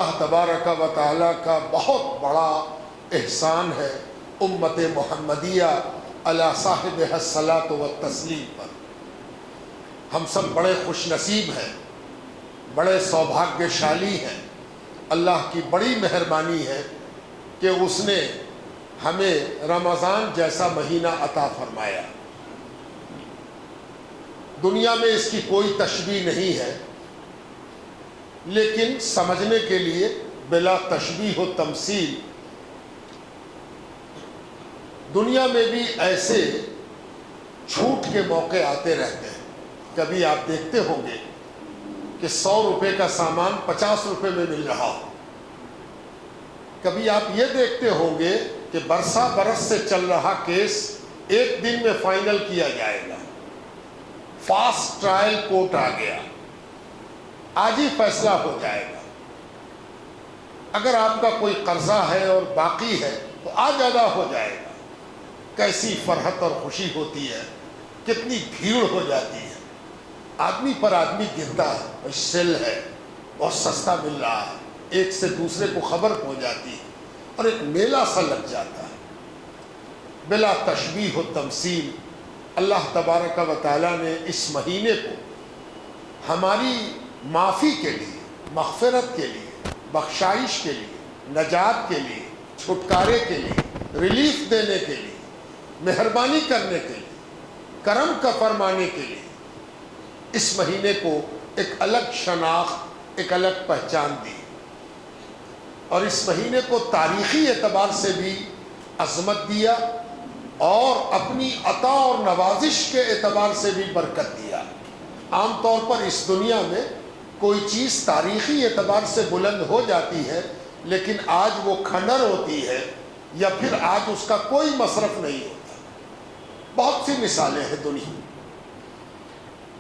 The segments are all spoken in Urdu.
اللہ تبارک و تعالیٰ کا بہت بڑا احسان ہے امت محمدیہ علی صاحب الصلاۃ والتسلیم پر۔ ہم سب بڑے خوش نصیب ہیں، بڑے سوبھاگیہشالی ہیں۔ اللہ کی بڑی مہربانی ہے کہ اس نے ہمیں رمضان جیسا مہینہ عطا فرمایا۔ دنیا میں اس کی کوئی تشبیہ نہیں ہے، لیکن سمجھنے کے لیے بلا تشبیہ و تمثیل دنیا میں بھی ایسے چھوٹ کے موقع آتے رہتے ہیں۔ کبھی آپ دیکھتے ہوں گے کہ 100 روپے کا سامان 50 روپے میں مل رہا ہو۔ کبھی آپ یہ دیکھتے ہوں گے کہ برسا برس سے چل رہا کیس ایک دن میں فائنل کیا جائے گا، فاسٹ ٹرائل کورٹ آ گیا، آج ہی فیصلہ ہو جائے گا۔ اگر آپ کا کوئی قرضہ ہے اور باقی ہے تو آج ادا ہو جائے گا۔ کیسی فرحت اور خوشی ہوتی ہے، کتنی بھیڑ ہو جاتی ہے، آدمی پر آدمی گرتا ہے، سیل ہے بہت سستا مل رہا ہے، ایک سے دوسرے کو خبر پہنچ جاتی ہے اور ایک میلہ سا لگ جاتا ہے۔ بلا تشبیہ و تمثیل اللہ تبارک و تعالیٰ نے اس مہینے کو ہماری معافی کے لیے، مغفرت کے لیے، بخشائش کے لیے، نجات کے لیے، چھٹکارے کے لیے، ریلیف دینے کے لیے، مہربانی کرنے کے لیے، کرم کا فرمانے کے لیے اس مہینے کو ایک الگ شناخت، ایک الگ پہچان دی۔ اور اس مہینے کو تاریخی اعتبار سے بھی عظمت دیا اور اپنی عطا اور نوازش کے اعتبار سے بھی برکت دیا۔ عام طور پر اس دنیا میں کوئی چیز تاریخی اعتبار سے بلند ہو جاتی ہے، لیکن آج وہ کھنڈر ہوتی ہے یا پھر آج اس کا کوئی مصرف نہیں ہوتا۔ بہت سی مثالیں ہیں دنیا میں۔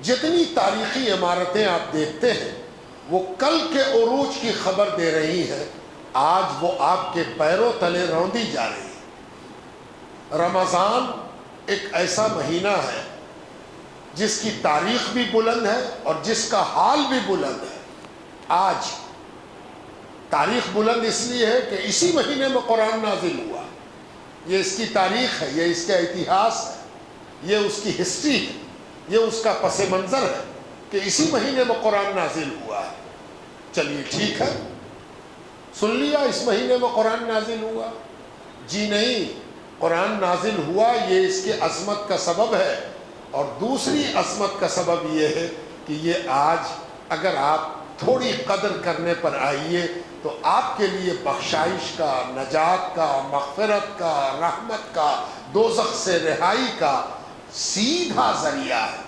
جتنی تاریخی عمارتیں آپ دیکھتے ہیں وہ کل کے عروج کی خبر دے رہی ہیں، آج وہ آپ کے پیروں تلے روندی جا رہی ہے۔ رمضان ایک ایسا مہینہ ہے جس کی تاریخ بھی بلند ہے اور جس کا حال بھی بلند ہے۔ آج تاریخ بلند اس لیے ہے کہ اسی مہینے میں قرآن نازل ہوا، یہ اس کی تاریخ ہے، یہ اس کا اتہاس ہے، یہ اس کی ہسٹری ہے، یہ اس کا پس منظر ہے کہ اسی مہینے میں قرآن نازل ہوا ہے۔ چلیے ٹھیک ہے، سن لیا اس مہینے میں قرآن نازل ہوا؟ جی نہیں، قرآن نازل ہوا یہ اس کی عظمت کا سبب ہے، اور دوسری عظمت کا سبب یہ ہے کہ یہ آج اگر آپ تھوڑی قدر کرنے پر آئیے تو آپ کے لیے بخشائش کا، نجات کا، مغفرت کا، رحمت کا، دوزخ سے رہائی کا سیدھا ذریعہ ہے۔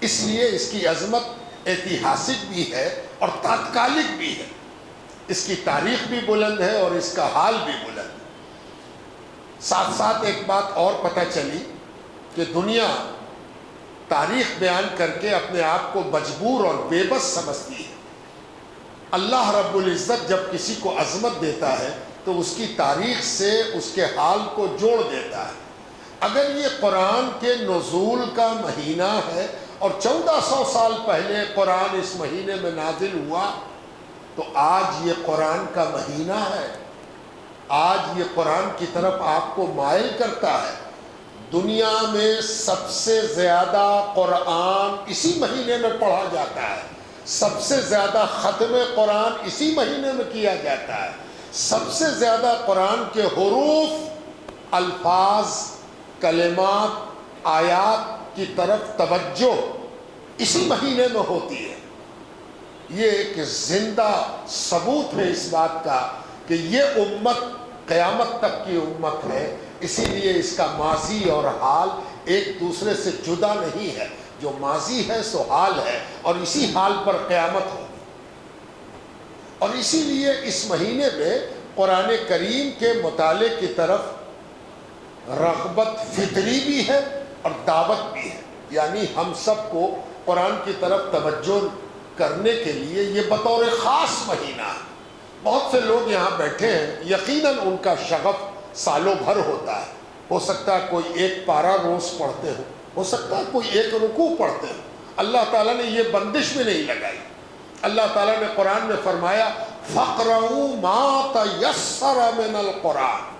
اس لیے اس کی عظمت ایتہاسک بھی ہے اور تاتکالک بھی ہے، اس کی تاریخ بھی بلند ہے اور اس کا حال بھی بلند ہے۔ ساتھ ساتھ ایک بات اور پتہ چلی کہ دنیا تاریخ بیان کر کے اپنے آپ کو مجبور اور بے بس سمجھتی ہے۔ اللہ رب العزت جب کسی کو عظمت دیتا ہے تو اس کی تاریخ سے اس کے حال کو جوڑ دیتا ہے۔ اگر یہ قرآن کے نزول کا مہینہ ہے اور 1400 سال پہلے قرآن اس مہینے میں نازل ہوا تو آج یہ قرآن کا مہینہ ہے، آج یہ قرآن کی طرف آپ کو مائل کرتا ہے۔ دنیا میں سب سے زیادہ قرآن اسی مہینے میں پڑھا جاتا ہے، سب سے زیادہ ختم قرآن اسی مہینے میں کیا جاتا ہے، سب سے زیادہ قرآن کے حروف، الفاظ، کلمات، آیات کی طرف توجہ اسی مہینے میں ہوتی ہے۔ یہ ایک زندہ ثبوت ہے اس بات کا کہ یہ امت قیامت تک کی امت ہے، اسی لیے اس کا ماضی اور حال ایک دوسرے سے جدا نہیں ہے۔ جو ماضی ہے سو حال ہے، اور اسی حال پر قیامت ہوگی۔ اور اسی لیے اس مہینے میں قرآن کریم کے مطالعے کی طرف رغبت فطری بھی ہے اور دعوت بھی ہے، یعنی ہم سب کو قرآن کی طرف توجہ کرنے کے لیے یہ بطور خاص مہینہ ہے۔ بہت سے لوگ یہاں بیٹھے ہیں، یقیناً ان کا شغف سالوں بھر ہوتا ہے۔ ہو سکتا ہے کوئی ایک پارہ روز پڑھتے ہو سکتا ہے کوئی ایک رکوع پڑھتے ہو۔ اللہ تعالیٰ نے یہ بندش بھی نہیں لگائی۔ اللہ تعالیٰ نے قرآن میں فرمایا فَقْرَؤُوا مَا تَيَسَّرَ مِنَ الْقُرْآنِ،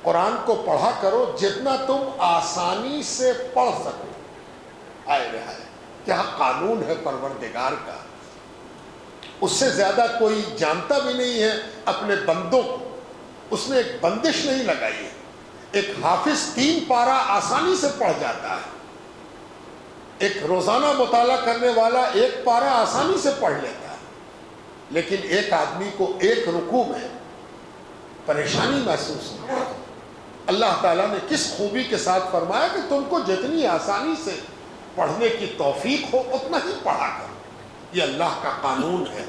قرآن کو پڑھا کرو جتنا تم آسانی سے پڑھ سکو۔ آئے رہا ہے، کیا قانون ہے پروردگار کا، اس سے زیادہ کوئی جانتا بھی نہیں ہے اپنے بندوں کو، اس نے ایک بندش نہیں لگائی ہے۔ ایک حافظ 3 پارہ آسانی سے پڑھ جاتا ہے، ایک روزانہ مطالعہ کرنے والا 1 پارہ آسانی سے پڑھ لیتا ہے، لیکن ایک آدمی کو 1 رکوع میں پریشانی محسوس ہوتی ہے۔ اللہ تعالیٰ نے کس خوبی کے ساتھ فرمایا کہ تم کو جتنی آسانی سے پڑھنے کی توفیق ہو اتنا ہی پڑھا کرو۔ یہ اللہ کا قانون ہے،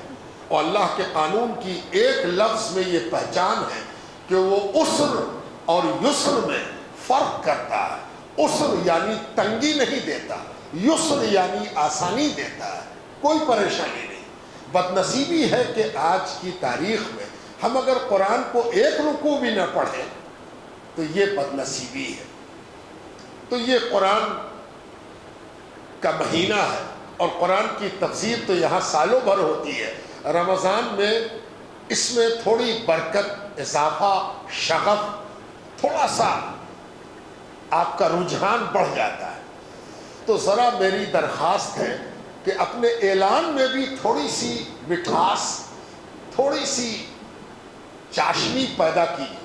اور اللہ کے قانون کی ایک لفظ میں یہ پہچان ہے کہ وہ عسر اور یسر میں فرق کرتا ہے۔ عسر یعنی تنگی نہیں دیتا، یسر یعنی آسانی دیتا ہے، کوئی پریشانی نہیں۔ بدنصیبی ہے کہ آج کی تاریخ میں ہم اگر قرآن کو 1 رکوع بھی نہ پڑھیں تو یہ بدنصیبی ہے۔ تو یہ قرآن کا مہینہ ہے، اور قرآن کی تفسیر تو یہاں سالوں بھر ہوتی ہے۔ رمضان میں اس میں تھوڑی برکت، اضافہ، شغف، تھوڑا سا آپ کا رجحان بڑھ جاتا ہے۔ تو ذرا میری درخواست ہے کہ اپنے اعلان میں بھی تھوڑی سی مٹھاس، تھوڑی سی چاشنی پیدا کیجیے۔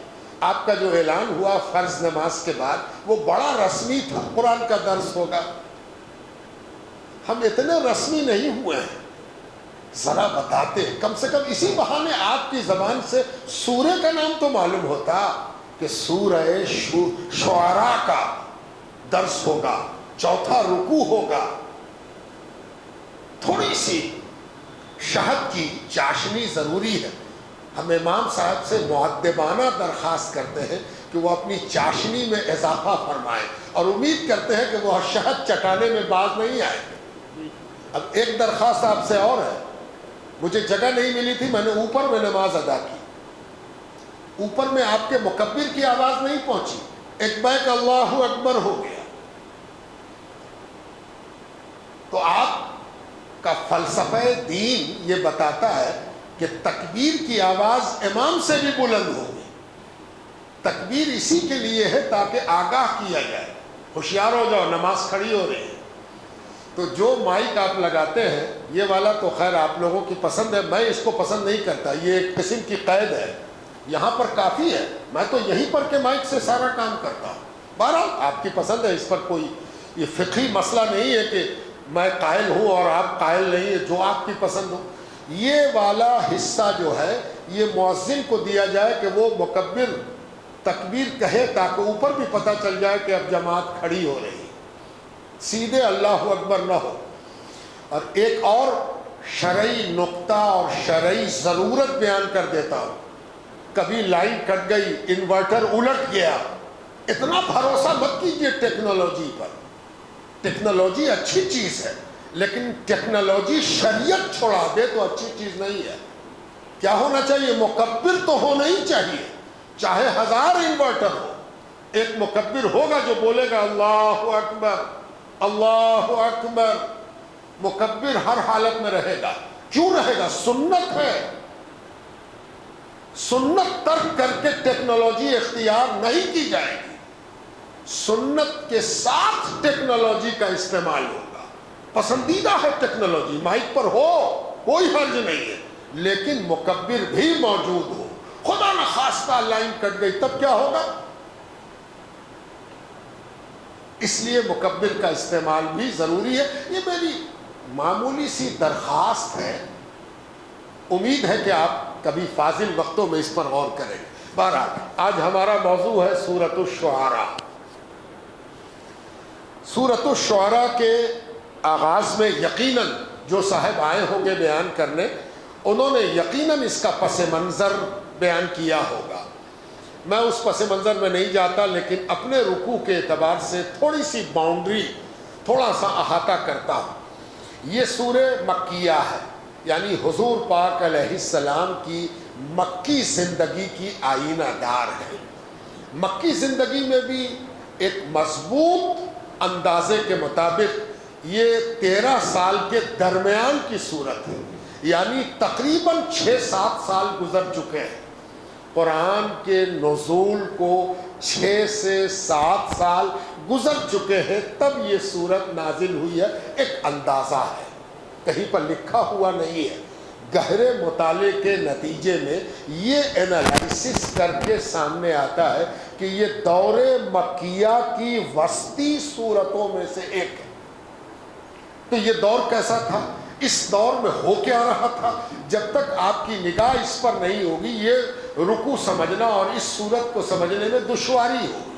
آپ کا جو اعلان ہوا فرض نماز کے بعد وہ بڑا رسمی تھا، قرآن کا درس ہوگا۔ ہم اتنے رسمی نہیں ہوئے ہیں، ذرا بتاتے، کم سے کم اسی بہانے آپ کی زبان سے سورہ کا نام تو معلوم ہوتا کہ سورہ شعراء کا درس ہوگا، 4تھا رکوع ہوگا۔ تھوڑی سی شہد کی چاشنی ضروری ہے۔ ہم امام صاحب سے مؤدبانہ درخواست کرتے ہیں کہ وہ اپنی چاشنی میں اضافہ فرمائیں، اور امید کرتے ہیں کہ وہ شہد چٹانے میں باز نہیں آئے گے۔ اب ایک درخواست آپ سے اور ہے، مجھے جگہ نہیں ملی تھی، میں نے اوپر میں نماز ادا کی، اوپر میں آپ کے مکبر کی آواز نہیں پہنچی، ایک بیک اللہ اکبر ہو گیا۔ تو آپ کا فلسفہ دین یہ بتاتا ہے کہ تکبیر کی آواز امام سے بھی بلند ہوگی۔ تکبیر اسی کے لیے ہے تاکہ آگاہ کیا جائے، ہوشیار ہو جاؤ، نماز کھڑی ہو رہی ہے۔ تو جو مائک آپ لگاتے ہیں، یہ والا تو خیر آپ لوگوں کی پسند ہے، میں اس کو پسند نہیں کرتا، یہ ایک قسم کی قید ہے، یہاں پر کافی ہے، میں تو یہیں پر کے مائک سے سارا کام کرتا ہوں۔ بہرحال آپ کی پسند ہے، اس پر کوئی یہ فقہی مسئلہ نہیں ہے کہ میں قائل ہوں اور آپ قائل نہیں ہے، جو آپ کی پسند ہو۔ یہ والا حصہ جو ہے یہ مؤذن کو دیا جائے کہ وہ مکبر تکبیر کہے تاکہ اوپر بھی پتہ چل جائے کہ اب جماعت کھڑی ہو رہی ہے، سیدھے اللہ اکبر نہ ہو۔ اور ایک اور شرعی نقطہ اور شرعی ضرورت بیان کر دیتا ہوں، کبھی لائن کٹ گئی، انورٹر الٹ گیا، اتنا بھروسہ مت کیجیے ٹیکنالوجی پر۔ ٹیکنالوجی اچھی چیز ہے، لیکن ٹیکنالوجی شریعت چھوڑا دے تو اچھی چیز نہیں ہے۔ کیا ہونا چاہیے؟ مکبر تو ہونا ہی چاہیے، چاہے 1000 انورٹر ہو، ایک مکبر ہوگا جو بولے گا اللہ اکبر اللہ اکبر۔ مکبر ہر حالت میں رہے گا۔ کیوں رہے گا؟ سنت ہے۔ سنت ترک کر کے ٹیکنالوجی اختیار نہیں کی جائے گی، سنت کے ساتھ ٹیکنالوجی کا استعمال ہوگا۔ پسندیدہ ہے ٹیکنالوجی، مائک پر ہو کوئی حرج نہیں ہے، لیکن مکبر بھی موجود ہو۔ خدا نخواستہ لائن کٹ گئی تب کیا ہوگا؟ اس لیے مکبر کا استعمال بھی ضروری ہے۔ یہ میری معمولی سی درخواست ہے، امید ہے کہ آپ کبھی فاضل وقتوں میں اس پر غور کریں گے۔ بہرحال آج ہمارا موضوع ہے سورۃ الشعراء۔ سورۃ الشعراء کے آغاز میں یقیناً جو صاحب آئے ہوں گے بیان کرنے، انہوں نے یقیناً اس کا پس منظر بیان کیا ہوگا۔ میں اس پس منظر میں نہیں جاتا، لیکن اپنے رکوع کے اعتبار سے تھوڑی سی باؤنڈری، تھوڑا سا احاطہ کرتا ہوں۔ یہ سورہ مکیہ ہے، یعنی حضور پاک علیہ السلام کی مکی زندگی کی آئینہ دار ہے۔ مکی زندگی میں بھی ایک مضبوط اندازے کے مطابق یہ 13 سال کے درمیان کی صورت ہے، یعنی تقریباً 6-7 سال گزر چکے ہیں۔ قرآن کے نزول کو 6 سے 7 سال گزر چکے ہیں، تب یہ صورت نازل ہوئی ہے۔ ایک اندازہ ہے، کہیں پر لکھا ہوا نہیں ہے۔ گہرے مطالعے کے نتیجے میں یہ انالائسس کر کے سامنے آتا ہے کہ یہ دور مکیہ کی وسطی صورتوں میں سے ایک ہے۔ تو یہ دور کیسا تھا؟ اس دور میں ہو کیا رہا تھا؟ جب تک آپ کی نگاہ اس پر نہیں ہوگی، یہ رکوع سمجھنا اور اس صورت کو سمجھنے میں دشواری ہوگی۔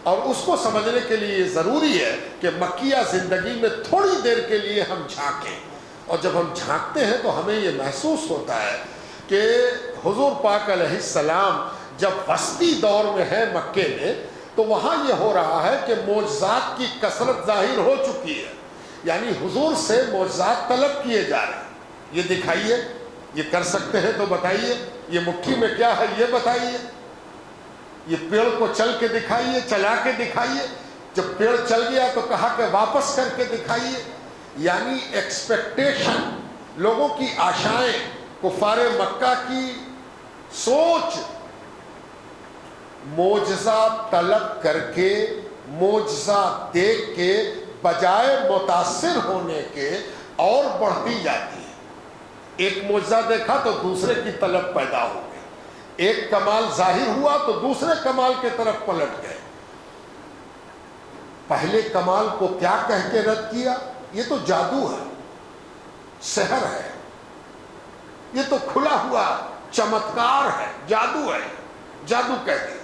اور اس کو سمجھنے کے لیے یہ ضروری ہے کہ مکیہ زندگی میں تھوڑی دیر کے لیے ہم جھانکیں، اور جب ہم جھانکتے ہیں تو ہمیں یہ محسوس ہوتا ہے کہ حضور پاک علیہ السلام جب وسطی دور میں ہے مکے میں، تو وہاں یہ ہو رہا ہے کہ معجزات کی کثرت ظاہر ہو چکی ہے، یعنی حضور سے معجزات طلب کیے جا رہے ہیں۔ یہ دکھائیے، یہ کر سکتے ہیں تو بتائیے، یہ مٹھی میں کیا ہے یہ بتائیے، یہ پیڑ کو چل کے دکھائیے، چلا کے دکھائیے۔ جب پیڑ چل گیا تو کہا کہ واپس کر کے دکھائیے۔ یعنی ایکسپیکٹیشن، لوگوں کی آشائیں، کفار مکہ کی سوچ، معجزہ طلب کر کے، معجزہ دیکھ کے بجائے متاثر ہونے کے اور بڑھتی جاتی ہے۔ ایک معجزہ دیکھا تو دوسرے کی طلب پیدا ہو گئی، ایک کمال ظاہر ہوا تو دوسرے کمال کے طرف پلٹ گئے۔ پہلے کمال کو کیا کہہ کے رد کیا؟ یہ تو جادو ہے، سحر ہے، یہ تو کھلا ہوا چمتکار ہے، جادو ہے، جادو کہہ دیا۔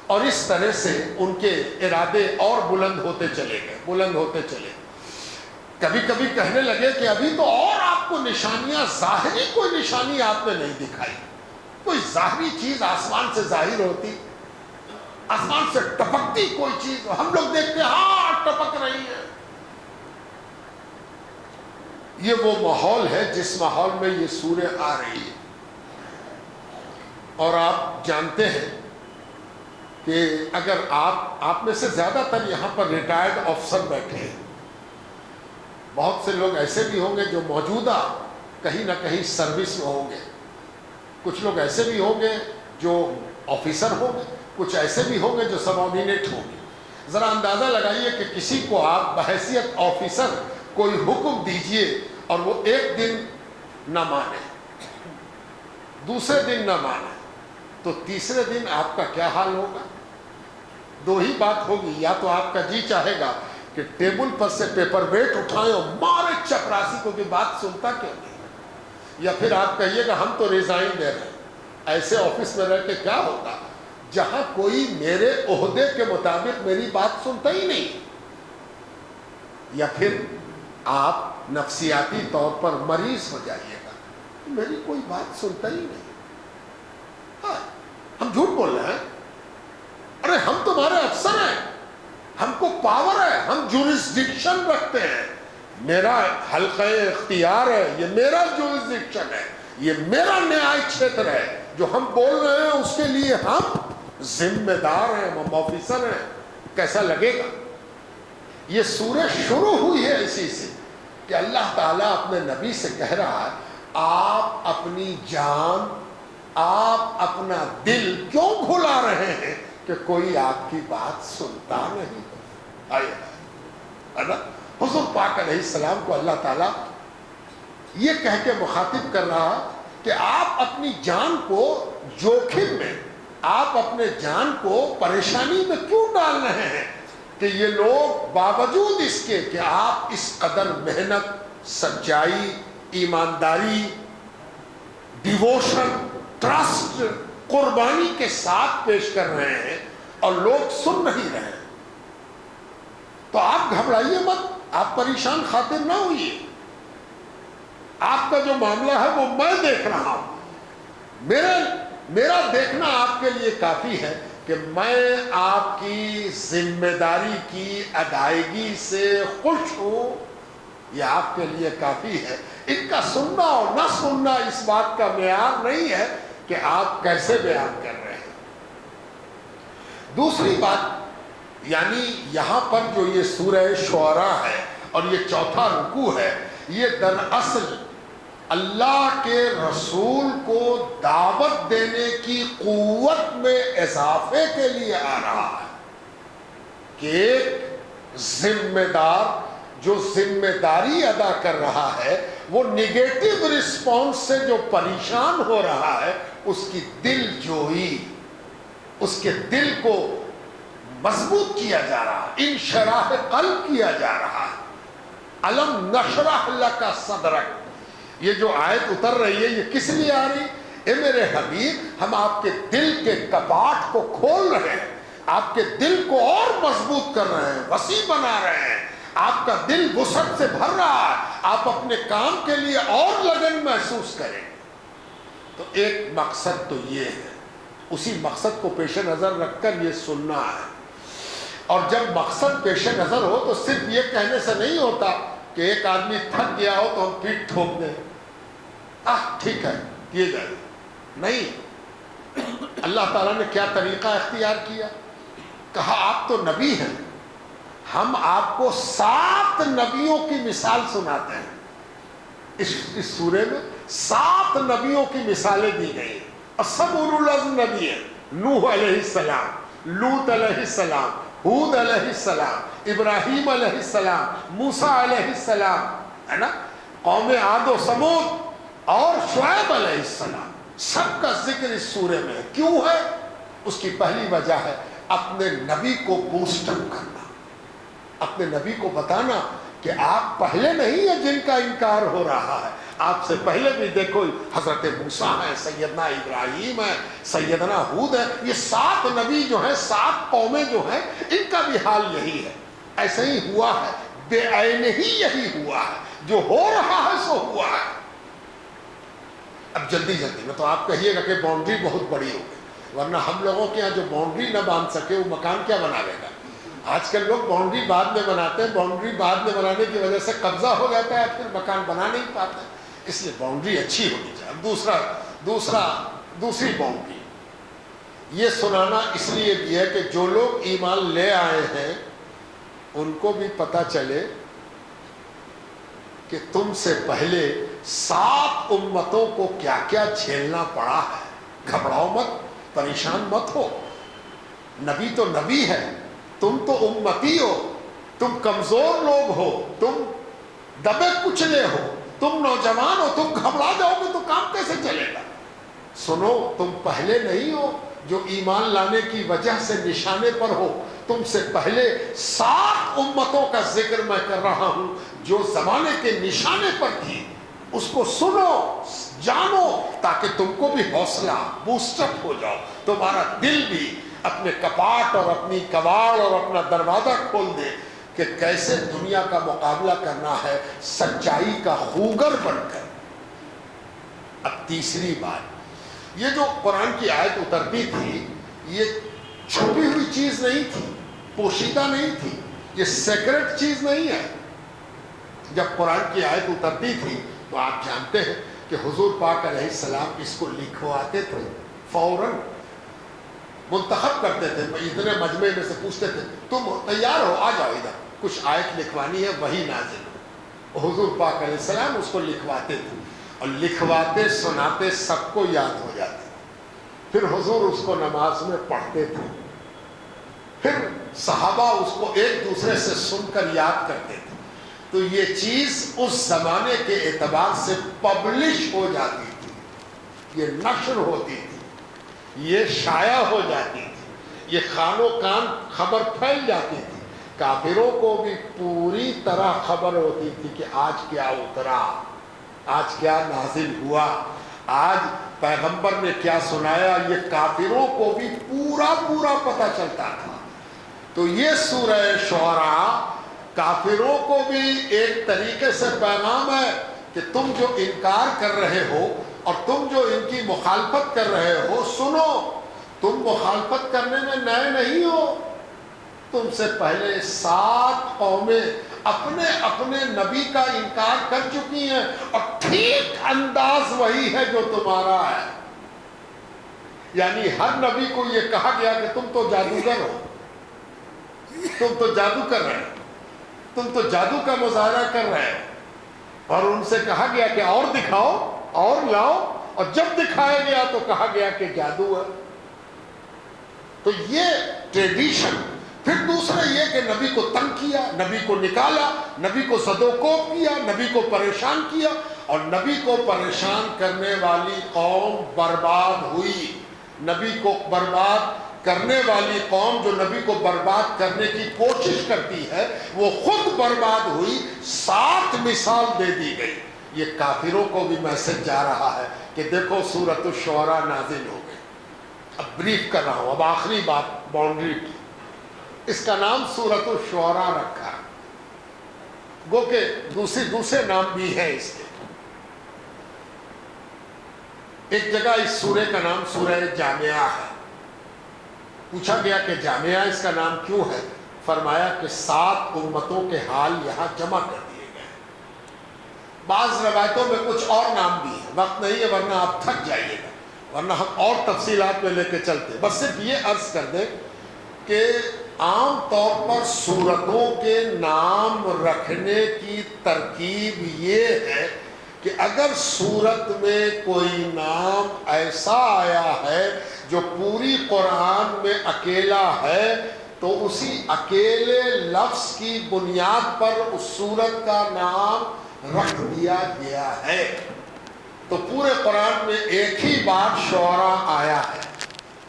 اور اس طرح سے ان کے ارادے اور بلند ہوتے چلے گئے، بلند ہوتے چلے گئے۔ کبھی کبھی کہنے لگے کہ ابھی تو اور آپ کو نشانیاں، ظاہری کوئی نشانی آپ نے نہیں دکھائی، کوئی ظاہری چیز آسمان سے ظاہر ہوتی، آسمان سے ٹپکتی کوئی چیز ہم لوگ دیکھتے ہاں ٹپک رہی ہے۔ یہ وہ ماحول ہے جس ماحول میں یہ سورہ آ رہی ہے۔ اور آپ جانتے ہیں کہ اگر آپ میں سے زیادہ تر یہاں پر ریٹائرڈ افسر بیٹھے ہیں، بہت سے لوگ ایسے بھی ہوں گے جو موجودہ کہیں نہ کہیں سروس میں ہوں گے، کچھ لوگ ایسے بھی ہوں گے جو آفیسر ہوں گے، کچھ ایسے بھی ہوں گے جو سب آرڈینیٹ ہوں گے۔ ذرا اندازہ لگائیے کہ کسی کو آپ بحیثیت آفیسر کوئی حکم دیجئے اور وہ ایک دن نہ مانے، دوسرے دن نہ مانے، تو تیسرے دن آپ کا کیا حال ہوگا؟ دو ہی بات ہوگی، یا تو آپ کا جی چاہے گا کہ ٹیبل پر سے پیپر ویٹ اٹھائیں اور مارے چپراسی کو کہ بات سنتا کیوں نہیں، یا پھر آپ کہیے گا ہم تو ریزائن دے رہے ہیں۔ ایسے آفس میں رہ کے کیا ہوگا جہاں کوئی میرے عہدے کے مطابق میری بات سنتا ہی نہیں، یا پھر آپ نفسیاتی طور پر مریض ہو جائیے گا، میری کوئی بات سنتا ہی نہیں۔ ہاں، ہم جھوٹ بول رہے ہیں، ارے ہم تمہارے افسر ہیں، ہم کو پاور ہے، ہم جورسڈکشن رکھتے ہیں، میرا حلقہ اختیار ہے، یہ میرا جورسڈکشن ہے، یہ میرا نیائک چھیتر ہے، جو ہم بول رہے ہیں اس کے لیے ہم ذمہ دار ہیں، ہم آفیسر ہیں۔ کیسا لگے گا؟ یہ سورہ شروع ہوئی ہے اسی سے کہ اللہ تعالیٰ اپنے نبی سے کہہ رہا ہے آپ اپنی جان، آپ اپنا دل کیوں بھلا رہے ہیں کہ کوئی آپ کی بات سنتا نہیں؟ آئے حضور پاک علیہ السلام کو اللہ تعالیٰ یہ کہہ کے مخاطب کر رہا کہ آپ اپنی جان کو جوخم میں، آپ اپنے جان کو پریشانی میں کیوں ڈال رہے ہیں کہ یہ لوگ باوجود اس کے کہ آپ اس قدر محنت، سچائی، ایمانداری، ڈیووشن، ٹرسٹ، قربانی کے ساتھ پیش کر رہے ہیں اور لوگ سن نہیں رہے ہیں، تو آپ گھبرائیے مت، آپ پریشان خاطر نہ ہوئیے۔ آپ کا جو معاملہ ہے وہ میں دیکھ رہا ہوں، میرا دیکھنا آپ کے لیے کافی ہے کہ میں آپ کی ذمہ داری کی ادائیگی سے خوش ہوں، یہ آپ کے لیے کافی ہے۔ ان کا سننا اور نہ سننا اس بات کا معیار نہیں ہے کہ آپ کیسے بیان کر رہے ہیں۔ دوسری بات، یعنی یہاں پر جو یہ سورہ شعراء ہے اور یہ چوتھا رکوع ہے، یہ دراصل اللہ کے رسول کو دعوت دینے کی قوت میں اضافے کے لیے آ رہا ہے کہ ایک ذمہ دار جو ذمہ داری ادا کر رہا ہے وہ نگیٹو رسپانس سے جو پریشان ہو رہا ہے اس کی دل جوئی، اس کے دل کو مضبوط کیا جا رہا ہے، انشراح قلب کیا جا رہا ہے۔ الم نشرح لک صدرک، یہ جو آیت اتر رہی ہے یہ کس لیے آ رہی؟ اے میرے حبیب، ہم آپ کے دل کے کپاٹ کو کھول رہے ہیں، آپ کے دل کو اور مضبوط کر رہے ہیں، وسیع بنا رہے ہیں، آپ کا دل وسعت سے بھر رہا ہے، آپ اپنے کام کے لیے اور لگن محسوس کریں۔ تو ایک مقصد تو یہ ہے، اسی مقصد کو پیش نظر رکھ کر یہ سننا ہے۔ اور جب مقصد پیش نظر ہو تو صرف یہ کہنے سے نہیں ہوتا کہ ایک آدمی تھک گیا ہو تو ہم پیٹ ٹھوک دیں، ٹھیک ہے کیے جائے، نہیں۔ اللہ تعالیٰ نے کیا طریقہ اختیار کیا؟ کہا آپ تو نبی ہیں، ہم آپ کو 7 نبیوں کی مثال سناتے ہیں۔ اس سورے میں 7 نبیوں کی مثالیں دی گئی ہیں، اور سب اولو العزم نبی ہیں۔ نوح علیہ السلام، لوط علیہ السلام، ہود علیہ السلام، ابراہیم علیہ السلام، موسیٰ علیہ السلام، ہے نا، قوم عاد و ثمود اور شعیب علیہ السلام، سب کا ذکر اس سورے میں ہے۔ کیوں ہے؟ اس کی پہلی وجہ ہے اپنے نبی کو بوسٹ اپ کرنا، اپنے نبی کو بتانا کہ آپ پہلے نہیں ہیں جن کا انکار ہو رہا ہے، آپ سے پہلے بھی دیکھو حضرت موسیٰ ہے، سیدنا ابراہیم ہے، سیدنا ہود ہے، یہ 7 نبی جو ہیں، 7 قومیں جو ہیں، ان کا بھی حال یہی ہے، ایسے ہی ہوا ہے، بے عین ہی یہی ہوا ہے، جو ہو رہا ہے سو ہوا ہے۔ اب جلدی جلدی میں تو آپ کہیے گا کہ باؤنڈری بہت بڑی ہو گئی، ورنہ ہم لوگوں کے یہاں جو باؤنڈری نہ باندھ سکے وہ مکان کیا بناوے گا؟ آج کل لوگ باؤنڈری بعد میں بناتے ہیں، باؤنڈری بعد میں بنانے کی وجہ سے قبضہ ہو جاتا ہے، پھر مکان بنا نہیں پاتے، اس لیے باؤنڈری اچھی ہونی چاہیے۔ دوسری باؤنڈری یہ سنانا اس لیے بھی ہے کہ جو لوگ ایمان لے آئے ہیں ان کو بھی پتہ چلے کہ تم سے پہلے 7 امتوں کو کیا کیا جھیلنا پڑا ہے۔ گھبراؤ مت، پریشان مت ہو، نبی تو نبی ہے، تم تو امتی ہو، تم کمزور لوگ ہو، تم دبے کچلے ہو، تم نوجوان ہو، تم گھبرا جاؤ گے تو کام کیسے چلے گا؟ سنو، تم پہلے نہیں ہو جو ایمان لانے کی وجہ سے نشانے پر ہو، تم سے پہلے 7 امتوں کا ذکر میں کر رہا ہوں جو زمانے کے نشانے پر تھی، اس کو سنو، جانو، تاکہ تم کو بھی حوصلہ بوسٹ اپ ہو جاؤ، تمہارا دل بھی اپنے کپاٹ اور اپنی کواڑ اور اپنا دروازہ کھول دے کہ کیسے دنیا کا مقابلہ کرنا ہے سچائی کا خوگر بن کر۔ اب تیسری بات، یہ جو قرآن کی آیت اترتی تھی یہ چھپی ہوئی چیز نہیں تھی، پوشیدہ نہیں تھی، یہ سیکرٹ چیز نہیں ہے۔ جب قرآن کی آیت اترتی تھی تو آپ جانتے ہیں کہ حضور پاک علیہ السلام اس کو لکھواتے تھے، فوراً منتخب کرتے تھے، اتنے مجمع میں سے پوچھتے تھے تم تیار ہو، آ جاؤ ادھر، کچھ آیت لکھوانی ہے، وہی نازل ہو۔ حضور پاک علیہ السلام اس کو لکھواتے تھے، اور لکھواتے سناتے سب کو یاد ہو جاتے، پھر حضور اس کو نماز میں پڑھتے تھے، پھر صحابہ اس کو ایک دوسرے سے سن کر یاد کرتے تھے، تو یہ چیز اس زمانے کے اعتبار سے پبلش ہو جاتی تھی، یہ نشر ہوتی تھی، یہ شائع ہو جاتی تھی، یہ خان و کان خبر پھیل جاتی تھی، کافروں کو بھی پوری طرح خبر ہوتی تھی کہ آج کیا اترا، آج کیا نازل ہوا، آج پیغمبر نے کیا سنایا، یہ کافروں کو بھی پورا پتہ چلتا تھا۔ تو یہ سورہ شعراء کافروں کو بھی ایک طریقے سے پیغام ہے کہ تم جو انکار کر رہے ہو اور تم جو ان کی مخالفت کر رہے ہو، سنو، تم مخالفت کرنے میں نئے نہیں ہو، تم سے پہلے 7 قومیں اپنے اپنے نبی کا انکار کر چکی ہیں، اور ٹھیک انداز وہی ہے جو تمہارا ہے۔ یعنی ہر نبی کو یہ کہا گیا کہ تم تو جادوگر ہو، تم تو جادو کر رہے ہو، تم تو جادو کا مظاہرہ کر رہے ہو. اور ان سے کہا گیا کہ اور دکھاؤ اور لاؤ, اور جب دکھایا گیا تو کہا گیا کہ جادو ہے. تو یہ ٹریڈیشن. پھر دوسرا یہ کہ نبی کو تنگ کیا, نبی کو نکالا, نبی کو زد و کوب کیا, نبی کو پریشان کیا, اور نبی کو پریشان کرنے والی قوم برباد ہوئی. نبی کو برباد کرنے والی قوم جو نبی کو برباد کرنے کی کوشش کرتی ہے وہ خود برباد ہوئی. 7 مثال دے دی گئی. یہ کافروں کو بھی میسج جا رہا ہے کہ دیکھو سورۃ الشعراء نازل ہو گئی. اب بریف کر رہا ہوں, اب آخری بات باؤنڈری کی. اس کا نام سورۃ الشعراء رکھا, گو کہ دوسرے نام بھی ہیں اس کے. ایک جگہ اس سورے کا نام سورہ جامعہ ہے. پوچھا گیا کہ جامعہ اس کا نام کیوں ہے؟ فرمایا کہ 7 امتوں کے حال یہاں جمع کر دیے گئے. بعض روایتوں میں کچھ اور نام بھی ہیں, وقت نہیں ہے ورنہ آپ تھک جائیے گا, ورنہ ہم اور تفصیلات میں لے کے چلتے. بس صرف یہ عرض کر دیں کہ عام طور پر سورتوں کے نام رکھنے کی ترکیب یہ ہے کہ اگر سورت میں کوئی نام ایسا آیا ہے جو پوری قرآن میں اکیلا ہے تو اسی اکیلے لفظ کی بنیاد پر اس سورت کا نام رکھ دیا گیا ہے. تو پورے قرآن میں ایک ہی بار شعراء آیا ہے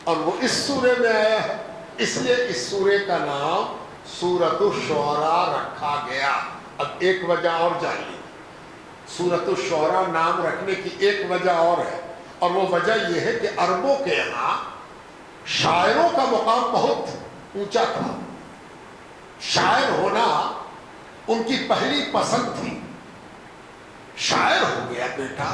اور وہ اس سورے میں آیا ہے, اس لیے اس سورے کا نام سورۃ الشعراء رکھا گیا. اب ایک وجہ اور جان لی, سورۃ الشعراء نام رکھنے کی ایک وجہ اور ہے, اور وہ وجہ یہ ہے کہ عربوں کے یہاں شاعروں کا مقام بہت اونچا تھا. شاعر ہونا ان کی پہلی پسند تھی. شاعر ہو گیا بیٹا,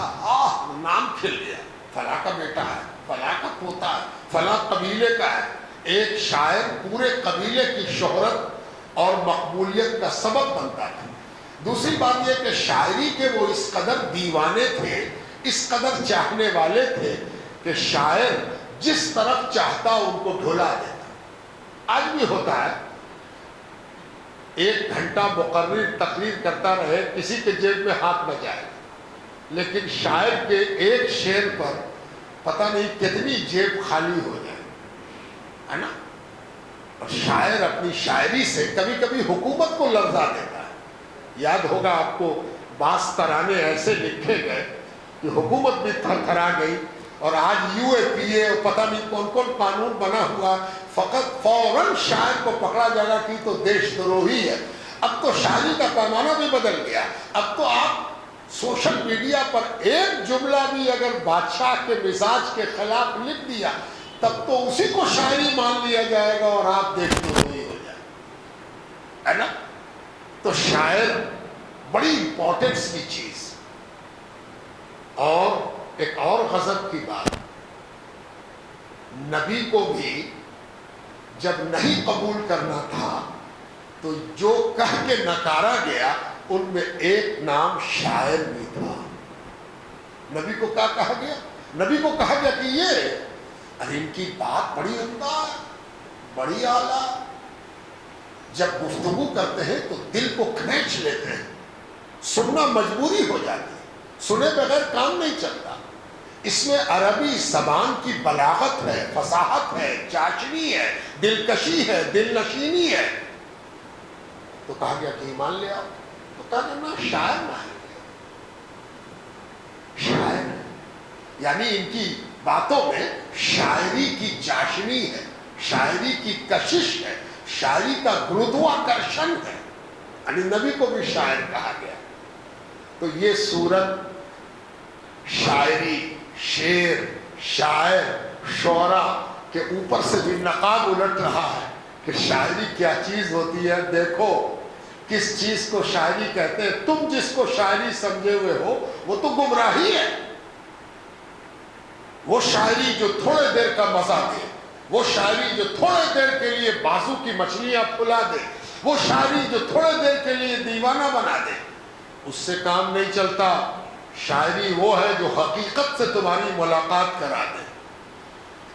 نام کھل گیا, فلاں کا بیٹا ہے, فلاں کا پوتا ہے, فلاں قبیلے کا ہے. ایک شاعر پورے قبیلے کی شہرت اور مقبولیت کا سبب بنتا تھا. دوسری بات یہ کہ شاعری کے وہ اس قدر دیوانے تھے, اس قدر چاہنے والے تھے کہ شاعر جس طرف چاہتا ان کو ڈھلا دیتا. آج بھی ہوتا ہے, 1 گھنٹہ مقرر تقریر کرتا رہے, کسی کے جیب میں ہاتھ نہ جائے, لیکن شاعر کے ایک شعر پر پتہ نہیں کتنی جیب خالی ہو جائے, ہے نا. اور شاعر اپنی شاعری سے کبھی کبھی حکومت کو لرزا دیتا ہے. یاد ہوگا آپ کو بعض ترانے ایسے لکھے گئے کہ حکومت بھی تھر تھرا گئی, اور آج UAPA اور پتہ نہیں کون کون قانون بنا ہوا, فقط فوراً شاعر کو پکڑا جائے گا کہ تو دیش دروہی ہے. اب تو شاعری کا پیمانہ بھی بدل گیا. اب تو آپ سوشل میڈیا پر ایک جملہ بھی اگر بادشاہ کے مزاج کے خلاف لکھ دیا تب تو اسی کو شاعری مان لیا جائے گا اور آپ دیش دروہی ہو جائے, ہے نا. تو شاعر بڑی امپورٹنس کی چیز. اور ایک اور غضب کی بات, نبی کو بھی جب نہیں قبول کرنا تھا تو جو کہہ کے نکارا گیا ان میں ایک نام شاعر بھی تھا. نبی کو کیا کہا گیا؟ نبی کو کہا گیا کہ یہ ارے ان کی بات بڑی عمدہ ہے, بڑی اعلیٰ, جب گفتگو کرتے ہیں تو دل کو کھینچ لیتے ہیں, سننا مجبوری ہو جاتی ہے, سنے بغیر کام نہیں چلتا. اس میں عربی زبان کی بلاغت ہے, فصاحت ہے, چاشنی ہے, دلکشی ہے, دل نشینی ہے. تو کہا گیا کہ ایمان لے آؤ. تو کہا نا شاعر نہ ہے, شاعر ہے, یعنی ان کی باتوں میں شاعری کی چاشنی ہے, شاعری کی کشش ہے, شاعری کا گرودواکرشن ہے. یعنی نبی کو بھی شاعر کہا گیا. تو یہ سورت شاعری, شعر, شاعر, شعراء کے اوپر سے بھی نقاب الٹ رہا ہے کہ شاعری کیا چیز ہوتی ہے. دیکھو کس چیز کو شاعری کہتے ہیں. تم جس کو شاعری سمجھے ہوئے ہو وہ تو گمراہی ہے. وہ شاعری جو تھوڑے دیر کا مزہ دے, وہ شاعری جو تھوڑے دیر کے لیے بازو کی مچھلیاں پھلا دے, وہ شاعری جو تھوڑے دیر کے لیے دیوانہ بنا دے, اس سے کام نہیں چلتا. شاعری وہ ہے جو حقیقت سے تمہاری ملاقات کرا دے.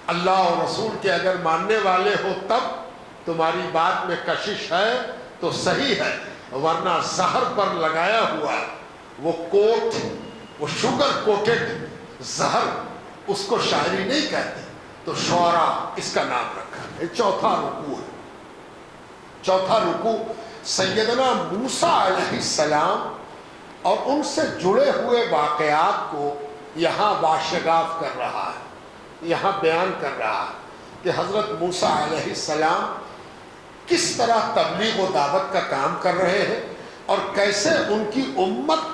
اللہ اور رسول کے اگر ماننے والے ہو تب تمہاری بات میں کشش ہے تو صحیح ہے, ورنہ زہر پر لگایا ہوا وہ کوٹ، وہ شوگر کوٹڈ زہر، اس کو شاعری نہیں کہتے، تو شعرا اس کا نام رکھا ہے۔ چوتھا رکوع ہے۔ چوتھا رکوع سیدنا موسیٰ علیہ السلام اور ان سے جڑے ہوئے واقعات کو یہاں واشگاف کر رہا ہے، یہاں بیان کر رہا ہے کہ حضرت موسیٰ علیہ السلام کس طرح تبلیغ و دعوت کا کام کر رہے ہیں اور کیسے ان کی امت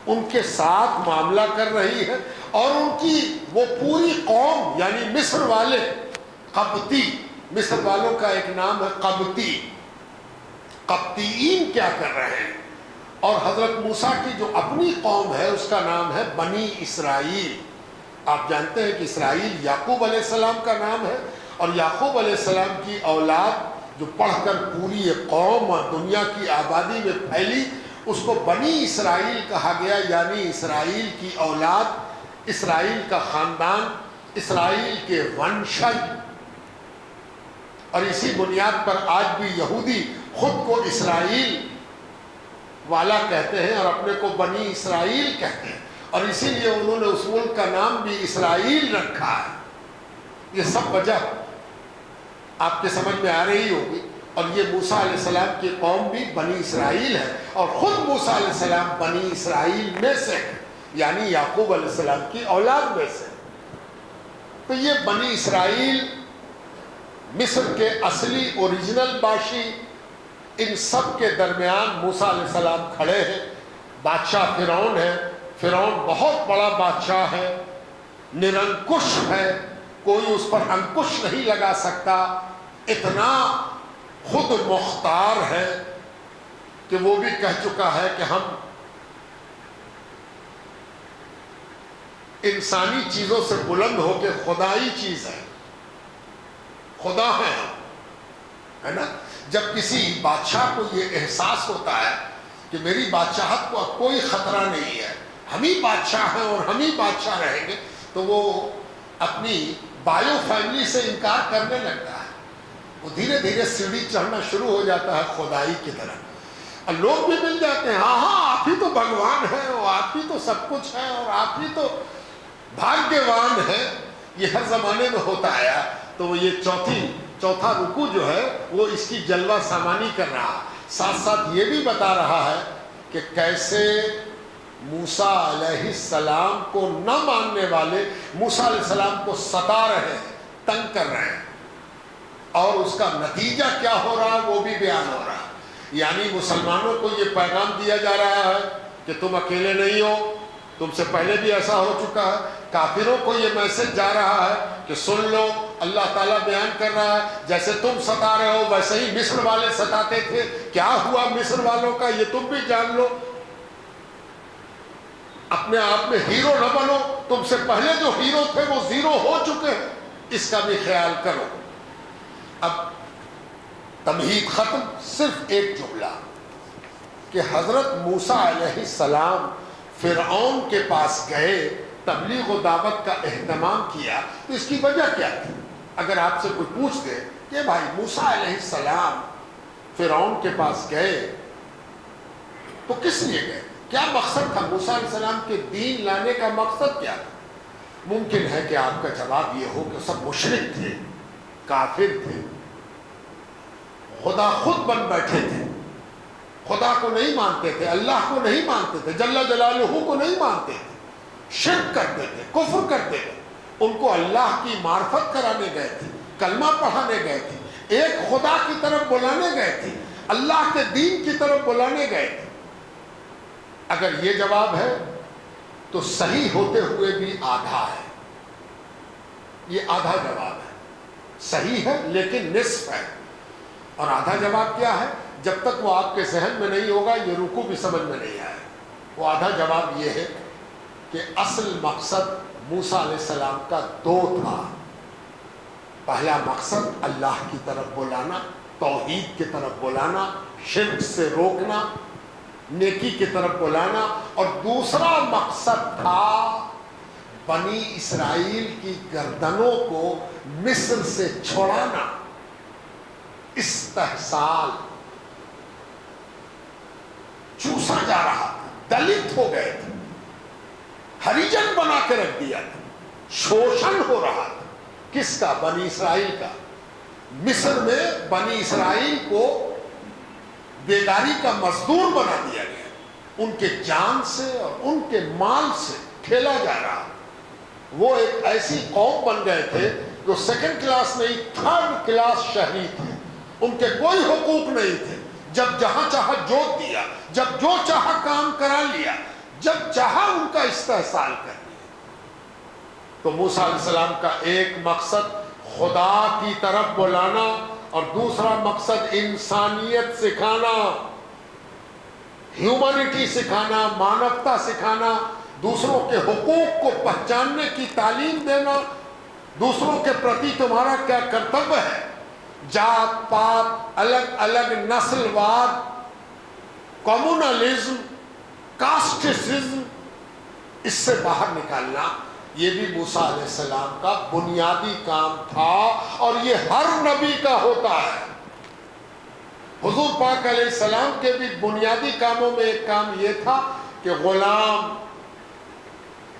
ان کے ساتھ معاملہ کر رہی ہے، اور ان کی وہ پوری قوم یعنی مصر والے، قبطی، مصر والوں کا ایک نام ہے قبطی، قبطیین کیا کر رہے ہیں، اور حضرت موسیٰ کی جو اپنی قوم ہے اس کا نام ہے بنی اسرائیل۔ آپ جانتے ہیں کہ اسرائیل یعقوب علیہ السلام کا نام ہے، اور یعقوب علیہ السلام کی اولاد جو پڑھ کر پوری ایک قوم اور دنیا کی آبادی میں پھیلی، اس کو بنی اسرائیل کہا گیا، یعنی اسرائیل کی اولاد، اسرائیل کا خاندان، اسرائیل کے ونشج۔ اور اسی بنیاد پر آج بھی یہودی خود کو اسرائیل والا کہتے ہیں اور اپنے کو بنی اسرائیل کہتے ہیں، اور اسی لیے انہوں نے اس ملک کا نام بھی اسرائیل رکھا ہے۔ یہ سب وجہ آپ کے سمجھ میں آ رہی ہوگی، اور یہ موسیٰ علیہ السلام کی قوم بھی بنی اسرائیل ہے، اور خود موسیٰ علیہ السلام بنی اسرائیل میں سے ہے، یعنی یعقوب علیہ السلام کی اولاد میں سے۔ تو یہ بنی اسرائیل مصر کے اصلی اوریجنل باشی، ان سب کے درمیان موسیٰ علیہ السلام کھڑے ہیں۔ بادشاہ فرعون ہے، فرعون بہت بڑا بادشاہ ہے، نرنکش ہے، کوئی اس پر انکش نہیں لگا سکتا، اتنا خود مختار ہے کہ وہ بھی کہہ چکا ہے کہ ہم انسانی چیزوں سے بلند ہو کے خدائی چیز ہے، خدا ہے ہم، ہے نا۔ جب کسی بادشاہ کو یہ احساس ہوتا ہے کہ میری بادشاہت کو اب کوئی خطرہ نہیں ہے، ہم ہی بادشاہ ہیں اور ہم ہی بادشاہ رہیں گے، تو وہ اپنی بایو فیملی سے انکار کرنے لگتا ہے، وہ دھیرے دھیرے سیڑھی چڑھنا شروع ہو جاتا ہے خدائی کی طرف، اور لوگ بھی مل جاتے ہیں، ہاں ہاں آپ ہی تو بھگوان ہیں، اور آپ ہی تو سب کچھ ہے، اور آپ ہی تو بھاگیوان ہے۔ یہ ہر زمانے میں ہوتا آیا، تو وہ یہ چوتھا رکوع جو ہے وہ اس کی جلوہ سامانی کر رہا ہے، ساتھ ساتھ یہ بھی بتا رہا ہے کہ کیسے موسیٰ علیہ السلام کو نہ ماننے والے موسیٰ علیہ السلام کو ستا رہے ہیں، تنگ کر رہے ہیں، اور اس کا نتیجہ کیا ہو رہا ہے وہ بھی بیان ہو رہا ہے۔ یعنی مسلمانوں کو یہ پیغام دیا جا رہا ہے کہ تم اکیلے نہیں ہو، تم سے پہلے بھی ایسا ہو چکا ہے۔ کافروں کو یہ میسج جا رہا ہے کہ سن لو، اللہ تعالیٰ بیان کر رہا ہے جیسے تم ستا رہے ہو ویسے ہی مصر والے ستاتے تھے، کیا ہوا مصر والوں کا یہ تم بھی جان لو، اپنے آپ میں ہیرو نہ بنو، تم سے پہلے جو ہیرو تھے وہ زیرو ہو چکے ہیں، اس کا بھی خیال کرو۔ اب تمہید ختم، صرف ایک جملہ کہ حضرت موسیٰ علیہ السلام فرعون کے پاس گئے، تبلیغ و دعوت کا اہتمام کیا، تو اس کی وجہ کیا تھی؟ اگر آپ سے کوئی پوچھ دے کہ بھائی موسیٰ علیہ السلام فرعون کے پاس گئے تو کس لیے گئے، کیا مقصد تھا موسیٰ علیہ السلام کے دین لانے کا مقصد کیا تھا؟ ممکن ہے کہ آپ کا جواب یہ ہو کہ سب مشرک تھے، کافر تھے، خدا خود بن بیٹھے تھے، خدا کو نہیں مانتے تھے، اللہ کو نہیں مانتے تھے، جل جلالہ کو نہیں مانتے تھے، شرک کرتے تھے، کفر کرتے تھے، ان کو اللہ کی معرفت کرانے گئے تھے، کلمہ پڑھانے گئے تھے، ایک خدا کی طرف بلانے گئے تھے، اللہ کے دین کی طرف بلانے گئے تھے۔ اگر یہ جواب ہے تو صحیح ہوتے ہوئے بھی آدھا ہے، یہ آدھا جواب ہے، صحیح ہے لیکن نصف ہے۔ اور آدھا جواب کیا ہے؟ جب تک وہ آپ کے ذہن میں نہیں ہوگا یہ رکوع بھی سمجھ میں نہیں آئے۔ وہ آدھا جواب یہ ہے کہ اصل مقصد موسیٰ علیہ السلام کا دو تھا۔ پہلا مقصد اللہ کی طرف بلانا، توحید کی طرف بلانا، شرک سے روکنا، نیکی کی طرف بلانا، اور دوسرا مقصد تھا بنی اسرائیل کی گردنوں کو مصر سے چھڑانا، استحصال۔ چوسا جا رہا تھا، دلت ہو گئے تھے، ہریجن بنا کے رکھ دیا تھا، شوشن ہو رہا تھا. کس کا؟ بنی اسرائیل کا. مصر میں بنی اسرائیل کو بیگاری کا مزدور بنا دیا گیا، ان کے جان سے اور ان کے مال سے کھیلا جا رہا. وہ ایک ایسی قوم بن گئے تھے جو سیکنڈ کلاس نہیں، تھرڈ کلاس شہری تھے، ان کے کوئی حقوق نہیں تھے. جب جہاں چاہا جوت دیا، جب جو چاہا کام کرا لیا، جب چاہا ان کا استحصال کر لیا. تو موسیٰ علیہ السلام کا ایک مقصد خدا کی طرف بلانا اور دوسرا مقصد انسانیت سکھانا، ہیومنٹی سکھانا، مانوتا سکھانا، دوسروں کے حقوق کو پہچاننے کی تعلیم دینا، دوسروں کے پرتی تمہارا کیا کرتویہ ہے. جات پات، الگ الگ نسل واد، کمیونلزم، کاسٹسزم، اس سے باہر نکالنا، یہ بھی موسیٰ علیہ السلام کا بنیادی کام تھا اور یہ ہر نبی کا ہوتا ہے. حضور پاک علیہ السلام کے بھی بنیادی کاموں میں ایک کام یہ تھا کہ غلام،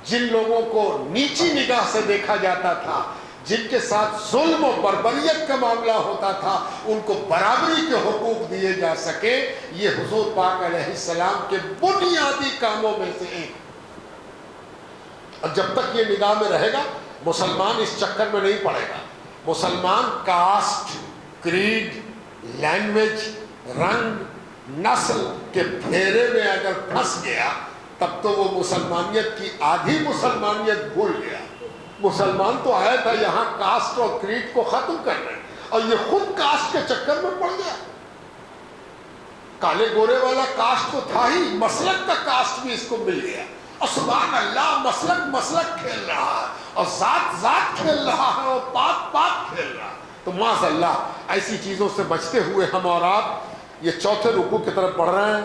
جن لوگوں کو نیچی نگاہ سے دیکھا جاتا تھا، جن کے ساتھ ظلم و بربریت کا معاملہ ہوتا تھا، ان کو برابری کے حقوق دیے جا سکے. یہ حضور پاک علیہ السلام کے بنیادی کاموں میں سے ایک. اور جب تک یہ نگاہ میں رہے گا، مسلمان اس چکر میں نہیں پڑے گا. مسلمان کاسٹ، کریڈ، لینگویج، رنگ، نسل کے پھیرے میں اگر پھنس گیا، تب تو وہ مسلمانیت کی آدھی مسلمانیت بھول گیا. مسلمان تو آیا تھا یہاں کاسٹ اور کریڈ کو ختم کرنے، اور یہ خود کاسٹ کے چکر میں پڑ گیا. کالے گورے والا کاسٹ تو تھا ہی، مسلک کا کاسٹ بھی اس کو مل گیا. اور سبحان اللہ، مسلک مسلک کھیل رہا ہے، اور ذات ذات کھیل رہا ہے، اور پات پات کھیل رہا ہے. تو معاذ اللہ ایسی چیزوں سے بچتے ہوئے ہم اور آپ یہ چوتھے رکوع کی طرف بڑھ رہے ہیں.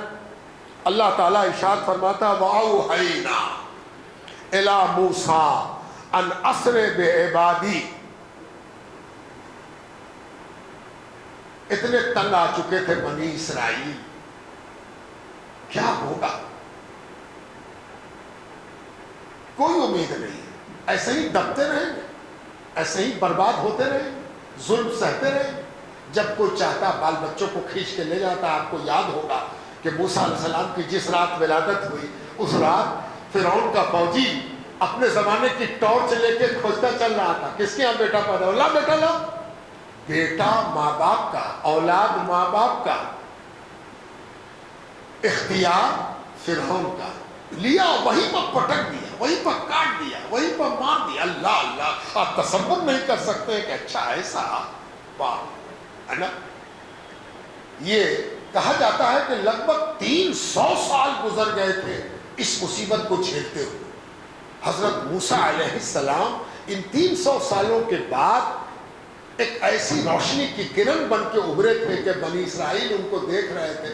اللہ تعالیٰ ارشاد فرماتا ہے وَأَوْحَيْنَا إِلَىٰ مُوسَىٰ أَنْ أَسْرِ بِعِبَادِي. اتنے تنگ آ چکے تھے بنی اسرائیل، کیا ہوگا؟ کوئی امید نہیں. ایسے ہی دبتے رہیں گے، ایسے ہی برباد ہوتے رہیں گے، ظلم سہتے رہیں گے. جب کوئی چاہتا بال بچوں کو کھینچ کے لے جاتا. آپ کو یاد ہوگا کہ موسیٰ علیہ السلام کی جس رات ولادت ہوئی، اس رات فرعون کا فوجی اپنے زمانے کی ٹارچ لے کے کھوجتا چل رہا تھا. کس کے یہاں بیٹا پیدا ہو؟ لا بیٹا لا. بیٹا ماں باپ کا، اولاد ماں باپ کا، اختیار فرعون کا لیا، وہیں پر پٹک دیا، وہیں پر کاٹ دیا، وہیں پر مار دیا. اللہ اللہ، آپ تصور نہیں کر سکتے کہ اچھا ایسا باپ ہے نا. یہ کہا جاتا ہے کہ لگ بھگ 300 سال گزر گئے تھے اس مصیبت کو جھیلتے ہوئے. حضرت موسیٰ علیہ السلام ان 300 سالوں کے بعد ایک ایسی روشنی کی کرن بن کے ابھرے تھے کہ بنی اسرائیل ان کو دیکھ رہے تھے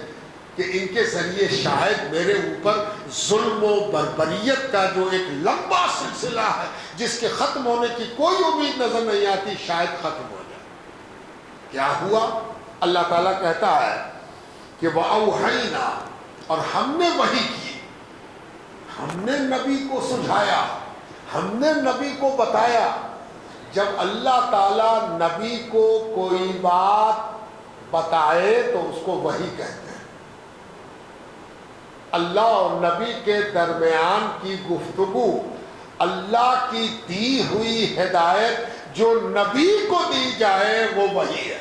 کہ ان کے ذریعے شاید میرے اوپر ظلم و بربریت کا جو ایک لمبا سلسلہ ہے، جس کے ختم ہونے کی کوئی امید نظر نہیں آتی، شاید ختم ہو جائے. کیا ہوا؟ اللہ تعالیٰ کہتا ہے کہ وَأَوْحَيْنَا، اور ہم نے وحی کی، ہم نے نبی کو سجھایا، ہم نے نبی کو بتایا. جب اللہ تعالیٰ نبی کو کوئی بات بتائے تو اس کو وحی کہتے ہیں. اللہ اور نبی کے درمیان کی گفتگو، اللہ کی دی ہوئی ہدایت جو نبی کو دی جائے وہ وحی ہے.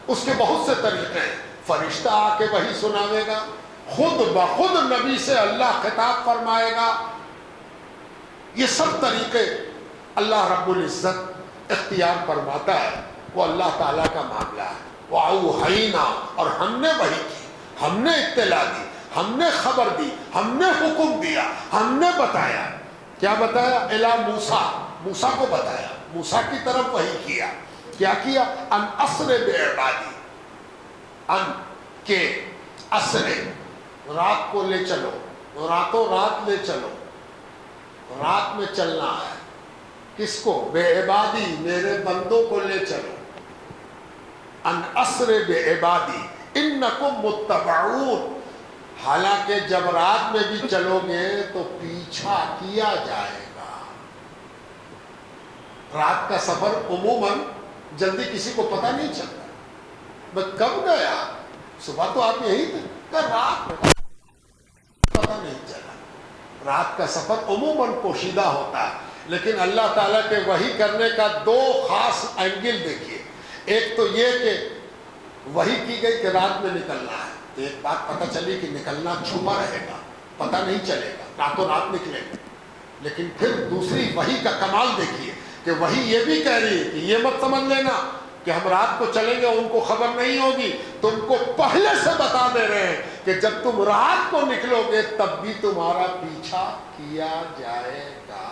اس کے بہت سے طریقے ہیں. فرشتہ آ کے وحی سناوے گا، خود بخود نبی سے اللہ خطاب فرمائے گا. یہ سب طریقے اللہ رب العزت اختیار فرماتا ہے، وہ اللہ تعالیٰ کا معاملہ ہے. وَأَوْحَيْنَا، اور ہم نے وحی کی، ہم نے اطلاع دی، ہم نے خبر دی، ہم نے حکم دیا، ہم نے بتایا. کیا بتایا؟ اِلَىٰ مُوسَىٰ، موسیٰ کو بتایا، موسیٰ کی طرف وحی کیا. کیا کیا؟ ان اسر بعبادی، ان کے اسر، رات کو لے چلو، راتوں رات لے چلو، رات میں چلنا ہے. کس کو؟ بعبادی، میرے بندوں کو لے چلو. ان اسر بعبادی انکم متبعون، حالانکہ جب رات میں بھی چلو گے تو پیچھا کیا جائے گا. رات کا سفر عموماً جلدی کسی کو پتہ نہیں چلتا. میں کب گیا؟ صبح تو آپ یہی تھے کہ رات میں پتہ نہیں چلا. رات کا سفر عموماً پوشیدہ ہوتا ہے. لیکن اللہ تعالیٰ کے وحی کرنے کا دو خاص اینگل دیکھیے. ایک تو یہ کہ وحی کی گئی کہ رات میں نکلنا ہے، تو ایک بات پتہ چلی کہ نکلنا چھپا رہے گا، پتہ نہیں چلے گا، راتوں رات نکلے گا. لیکن پھر دوسری وحی کا کمال دیکھیے کہ وحی یہ بھی کہہ رہی ہے کہ یہ مت سمجھ لینا کہ ہم رات کو چلیں گے ان کو خبر نہیں ہوگی، تم کو پہلے سے بتا دے رہے ہیں کہ جب تم رات کو نکلو گے تب بھی تمہارا پیچھا کیا جائے گا.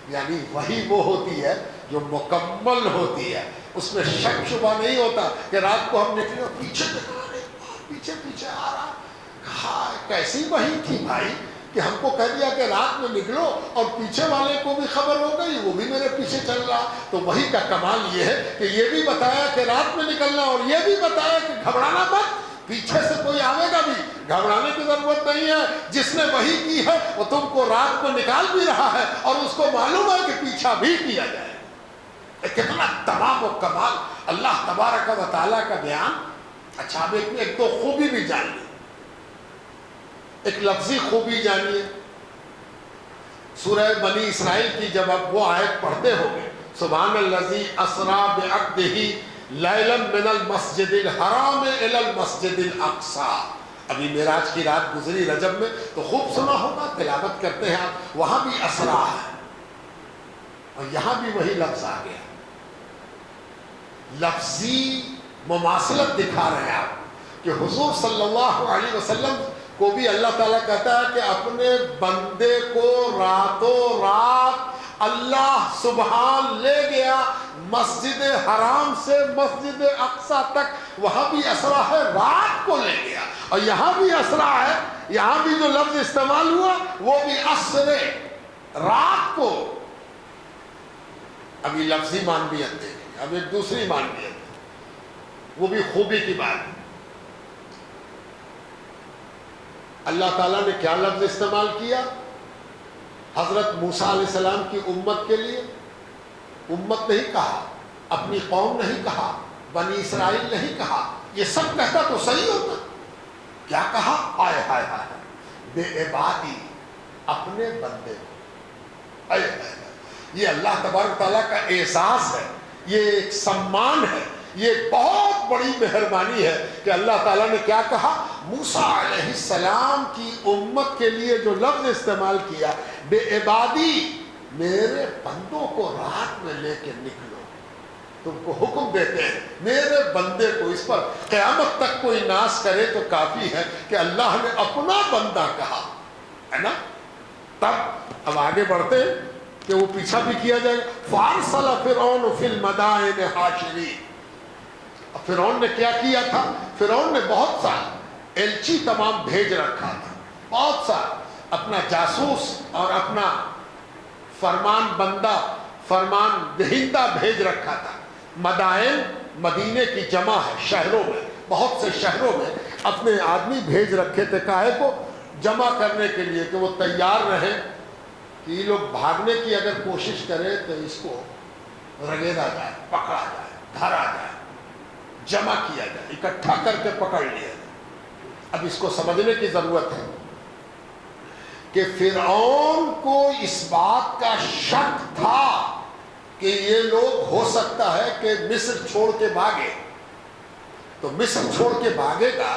یعنی وحی وہ ہوتی ہے جو مکمل ہوتی ہے، اس میں شک شبہ نہیں ہوتا کہ رات کو ہم نکلے اور پیچھے پیچھے پیچھے آ رہا. ہاں کیسی وحی تھی بھائی کہ ہم کو کہہ دیا کہ رات میں نکلو اور پیچھے والے کو بھی خبر ہو گئی، وہ بھی میرے پیچھے چل رہا. تو وحی کا کمال یہ ہے کہ یہ بھی بتایا کہ رات میں نکلنا اور یہ بھی بتایا کہ گھبرانا مت، پیچھے سے کوئی آئے گا بھی گھبرانے کی ضرورت نہیں ہے. جس نے وحی کی ہے وہ تم کو رات کو نکال بھی رہا ہے اور اس کو معلوم ہے کہ پیچھا بھی کیا جائے. کتنا تمام و کمال اللہ تبارک و تعالیٰ کا بیان. اچھا اب ایک تو خوبی بھی جان لی، ایک لفظی خوبی جانیے. سورہ بنی اسرائیل کی جب اب وہ آیت پڑھتے ہوگے سبحان الذی اسری بعبدہ لیلا من المسجد الحرام الی المسجد الاقصی. ابھی معراج کی رات گزری رجب میں تو خوب سنا ہوگا، تلاوت کرتے ہیں آپ، وہاں بھی اسرا ہے اور یہاں بھی وہی لفظ آ گیا. لفظی مماثلت دکھا رہے ہیں آپ کہ حضور صلی اللہ علیہ وسلم کو بھی اللہ تعالیٰ کہتا ہے کہ اپنے بندے کو راتوں رات اللہ سبحان لے گیا مسجد حرام سے مسجد اقصی تک. وہاں بھی اسرا ہے، رات کو لے گیا. اور یہاں بھی اسرا ہے، یہاں بھی جو لفظ استعمال ہوا وہ بھی اسرے، رات کو. ابھی لفظی معنویت دیکھیں، اب ایک دوسری معنویت، وہ بھی خوبی کی بات ہے. اللہ تعالیٰ نے کیا لفظ استعمال کیا؟ حضرت موسیٰ علیہ السلام کی امت کے لیے امت نہیں کہا، اپنی قوم نہیں کہا، بنی اسرائیل نہیں کہا. یہ سب کہتا تو صحیح ہوتا. کیا کہا؟ آئے ہائے ہائے بے عبادی، اپنے بندے کو. یہ اللہ تبارک تعالیٰ کا اعزاز ہے، یہ ایک سمان ہے، یہ بہت بڑی مہربانی ہے کہ اللہ تعالیٰ نے کیا کہا؟ موسیٰ علیہ السلام کی امت کے لیے جو لفظ استعمال کیا بے عبادی، میرے بندوں کو رات میں لے کے نکلو. تم کو حکم دیتے ہیں میرے بندے کو. اس پر قیامت تک کوئی ناز کرے تو کافی ہے کہ اللہ نے اپنا بندہ کہا ہے نا. تب اب آگے بڑھتے ہیں کہ وہ پیچھا بھی کیا جائے گا. فارسل فرعون فی المدائن حاشرین. فرعون نے کیا کیا تھا؟ فرعون نے بہت سا ایلچی تمام بھیج رکھا تھا، بہت سا اپنا جاسوس اور اپنا فرمان بندہ فرمان دہندہ بھیج رکھا تھا. مدائن مدینے کی جمع ہے، شہروں میں، بہت سے شہروں میں اپنے آدمی بھیج رکھے تھے کاہے کو؟ جمع کرنے کے لیے کہ وہ تیار رہیں کہ یہ لوگ بھاگنے کی اگر کوشش کرے تو اس کو رگیدا جائے، پکڑا جائے، دھرا جائے، جمع کیا جائے، اکٹھا کر کے پکڑ لیا جائے. اب اس کو سمجھنے کی ضرورت ہے کہ فرعون کو اس بات کا شک تھا کہ یہ لوگ ہو سکتا ہے کہ مصر چھوڑ کے بھاگے. تو مصر چھوڑ کے بھاگے گا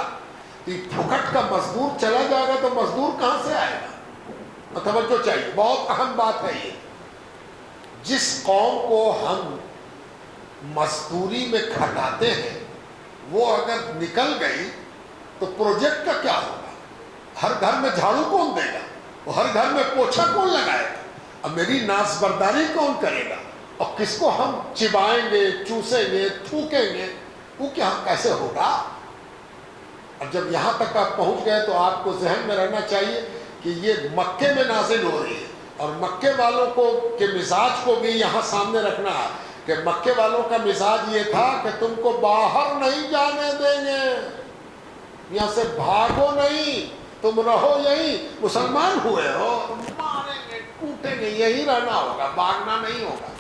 تو پھکٹ کا مزدور چلا جائے گا تو مزدور کہاں سے آئے گا؟ توجہ چاہیے، بہت اہم بات ہے یہ. جس قوم کو ہم مزدوری میں کھٹاتے ہیں وہ اگر نکل گئی تو پروجیکٹ کا کیا ہوگا؟ ہر گھر میں جھاڑو کون دے گا؟ اور ہر گھر میں پوچھا کون لگائے گا؟ اب میری ناز برداری کون کرے گا؟ اور کس کو ہم چبائیں گے، چوسیں گے، تھوکیں گے؟ وہ کیا کیسے ہوگا؟ اب جب یہاں تک آپ پہنچ گئے تو آپ کو ذہن میں رہنا چاہیے کہ یہ مکے میں نازل ہو رہی ہے اور مکے والوں کو کے مزاج کو بھی یہاں سامنے رکھنا ہے کہ مکے والوں کا مزاج یہ تھا کہ تم کو باہر نہیں جانے دیں گے. یہاں سے بھاگو نہیں، تم رہو یہی، مسلمان ہوئے ہو، ماریں گے کوٹیں گے، یہی رہنا ہوگا، بھاگنا نہیں ہوگا۔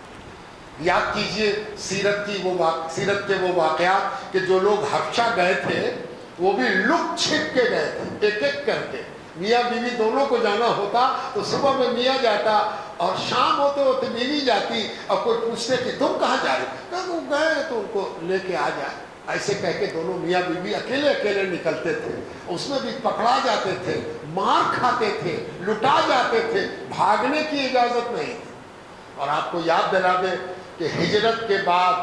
یاد کیجئے سیرت کے وہ واقعات کہ جو لوگ حبشہ گئے تھے وہ بھی لک چھپ کے گئے تھے، ایک ایک کر کے۔ میاں بیوی دونوں کو جانا ہوتا تو صبح میں میاں جاتا اور شام ہوتے ہوتے بیوی جاتی، اور کوئی پوچھتے کہ تم کہاں جا رہے؟ کہ وہ گئے تو ان کو لے کے آ جائے، ایسے کہہ کے دونوں میاں بیوی اکیلے اکیلے نکلتے تھے۔ اس میں بھی پکڑا جاتے تھے، مار کھاتے تھے، لٹا جاتے تھے، بھاگنے کی اجازت نہیں تھی۔ اور آپ کو یاد دلا دیں کہ ہجرت کے بعد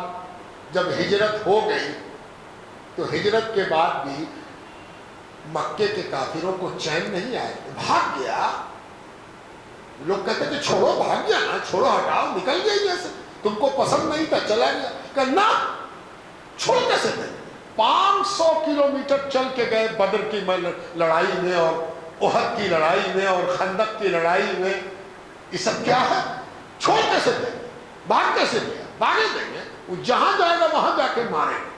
جب ہجرت ہو گئی تو ہجرت کے بعد بھی مکے کے کافروں کو چین نہیں آئے، بھاگ گیا۔ لوگ کہتے کہ چھوڑو، بھاگ گیا نا، چھوڑو، ہٹاؤ، نکل گیا جیسے، تم کو پسند نہیں تھا، چلا گیا۔ کہ نہ، چھوڑ کیسے دیں؟ 500 کلومیٹر چل کے گئے بدر کی لڑائی میں اور احد کی لڑائی میں اور خندق کی لڑائی میں، یہ سب کیا ہے؟ چھوڑ کیسے دیں؟ بھاگ کیسے دیں؟ بھاگے دیں گے، وہ جہاں جائے گا وہاں جا کے ماریں گے۔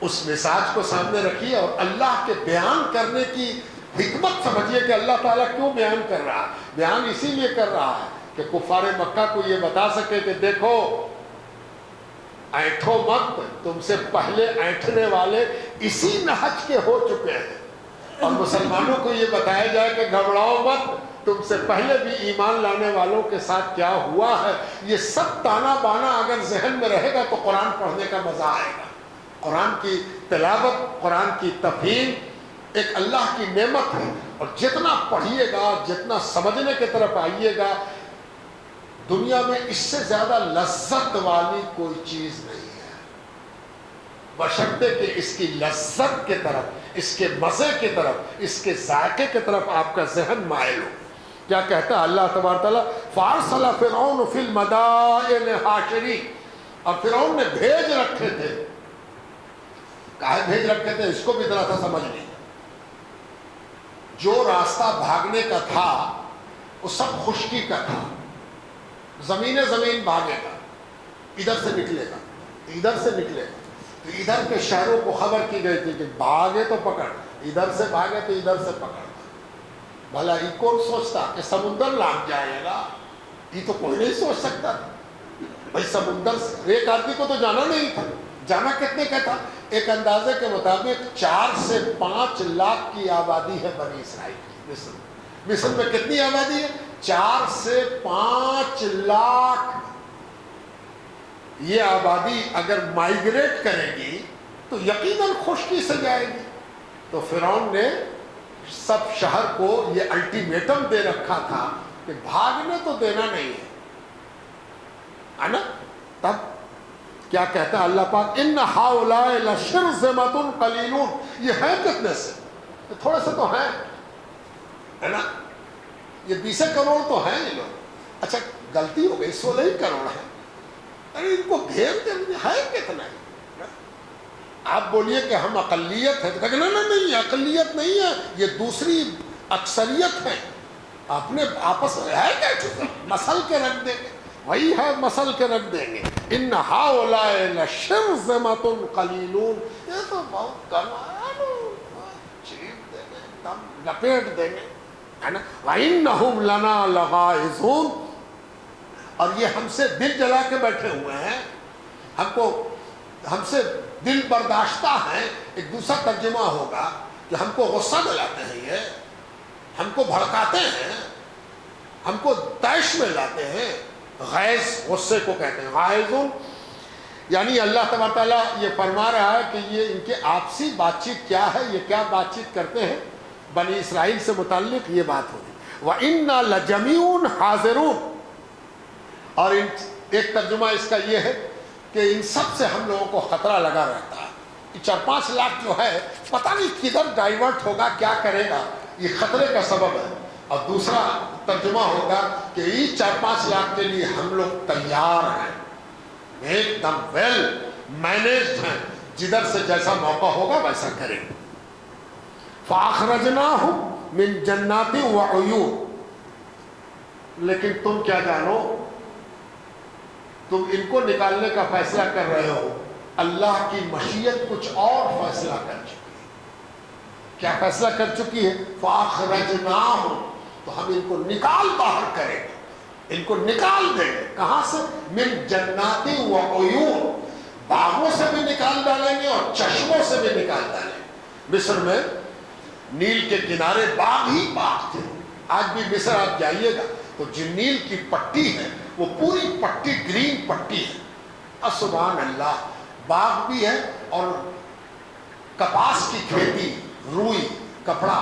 اس مساج کو سامنے رکھیے اور اللہ کے بیان کرنے کی حکمت سمجھیے کہ اللہ تعالیٰ کیوں بیان کر رہا ہے۔ بیان اسی لیے کر رہا ہے کہ کفار مکہ کو یہ بتا سکے کہ دیکھو، اینٹھو مت، تم سے پہلے اینٹھنے والے اسی نہج کے ہو چکے ہیں، اور مسلمانوں کو یہ بتایا جائے کہ گھبراؤ مت، تم سے پہلے بھی ایمان لانے والوں کے ساتھ کیا ہوا ہے۔ یہ سب تانا بانا اگر ذہن میں رہے گا تو قرآن پڑھنے کا مزہ آئے گا۔ قرآن کی تلاوت، قرآن کی تفہیم ایک اللہ کی نعمت ہے، اور جتنا پڑھیے گا، جتنا سمجھنے کی طرف آئیے گا، دنیا میں اس سے زیادہ لذت والی کوئی چیز نہیں ہے، بشرطے کہ اس کی لذت کے طرف، اس کے مزے کی طرف، اس کے ذائقے کی طرف آپ کا ذہن مائل ہو۔ کیا کہتا ہے اللہ تبارک تعالیٰ؟ فَأَرْسَلَ فِرْعَوْنُ فِي الْمَدَائِنِ حَاشِرِينَ، اور فرعون نے بھیج رکھے تھے، کہاں بھیج رکھے تھے اس کو بھی ذرا سا سمجھ لیں۔ جو راستہ بھاگنے کا تھا وہ سب خشکی کا تھا، زمین بھاگے گا، ادھر سے نکلے گا، ادھر سے نکلے گا، تو ادھر کے شہروں کو خبر کی گئی تھی کہ بھاگے تو پکڑ، ادھر سے بھاگے تو ادھر سے پکڑ۔ بھلا یہ کون سوچتا کہ سمندر لانگ جائے گا؟ یہ تو کوئی نہیں سوچ سکتا تھا بھائی، سمندر سے ایک آدمی کو تو جانا نہیں تھا۔ جانا کتنے کا تھا؟ ایک اندازے کے مطابق 4 سے 5 لاکھ کی آبادی ہے بنی اسرائیل کی۔ مصر میں کتنی آبادی ہے؟ 4 سے 5 لاکھ۔ یہ آبادی اگر مائیگریٹ کرے گی تو یقیناً خشکی سے جائے گی۔ تو فرعون نے سب شہر کو یہ الٹیمیٹم دے رکھا تھا کہ بھاگنے تو دینا نہیں ہے نا۔ تب کیا کہتا ہے اللہ پاک؟ ان ہؤلاء لشرذمۃ قلیلون، یہ ہیں کتنے سے؟ تھوڑے سے تو ہیں، ہے نا، یہ 20 کروڑ تو ہیں یہ لوگ۔ اچھا غلطی ہو گئی، 16 ہی کروڑ ہیں، ارے ان کو گھیر دیں، ہے کتنا؟ آپ بولیے کہ ہم اقلیت ہے تو کہتے نہیں، اقلیت نہیں ہے، یہ دوسری اکثریت ہے۔ آپ نے آپس میں ہے کیا چیز؟ مسل کے رکھ دیں گے، وہی ہے، مسل کے رکھ دیں گے۔ ان ہؤلاء لشرذمۃ قلیلون، یہ تو بہت کم ہے، چیپ دیں گے، دم لپیٹ دیں گے، ہے نا۔ وَإِنَّهُمْ لَنَا لَغَائِظُونَ، اور یہ ہم سے دل جلا کے بیٹھے ہوئے ہیں، ہم سے دل برداشتہ ہیں۔ ایک دوسرا ترجمہ ہوگا کہ ہم کو غصہ دلاتے ہیں، یہ ہم کو بھڑکاتے ہیں، ہم کو طیش میں لاتے ہیں۔ غیظ غصے کو کہتے ہیں، غائظون، یعنی اللہ تبارک تعالیٰ یہ فرما رہا ہے کہ یہ ان کے آپسی بات چیت کیا ہے، یہ کیا بات چیت کرتے ہیں بنی اسرائیل سے متعلق، یہ بات ہوگی۔ وَإِنَّا لَجَمِيعٌ حَاضِرُونَ، اور ایک ترجمہ اس کا یہ ہے کہ ان سب سے ہم لوگوں کو خطرہ لگا رہتا ہے۔ یہ 4-5 لاکھ جو ہے پتہ نہیں کدھر ڈائیورٹ ہوگا، کیا کرے گا، یہ خطرے کا سبب ہے۔ اور دوسرا ترجمہ ہوگا کہ یہ 4-5 لاکھ کے لیے ہم لوگ تیار ہیں، ایک دم ویل مینیجڈ ہیں، جدھر سے جیسا موقع ہوگا ویسا کریں گے۔ فَأَخْرَجْنَاهُمْ مِنْ جَنَّاتٍ وَعُيُونٍ، لیکن تم کیا جانو، تم ان کو نکالنے کا فیصلہ کر رہے ہو، اللہ کی مشیت کچھ اور فیصلہ کر چکی ہے۔ کیا فیصلہ کر چکی ہے؟ فَأَخْرَجْنَاهُمْ، تو ہم ان کو نکال باہر کریں گے، ان کو نکال دیں گے. کہاں سے؟ من جنات و عیون، باغوں سے بھی نکال ڈالیں گے اور چشموں سے بھی نکال ڈالیں گے. مصر میں نیل کے کنارے باغ ہی باغ تھے. آج بھی مصر آپ جائیے گا تو جو نیل کی پٹی ہے وہ پوری پٹی گرین پٹی ہے. سبحان اللہ، باغ بھی ہے اور کپاس کی کھیتی، روئی، کپڑا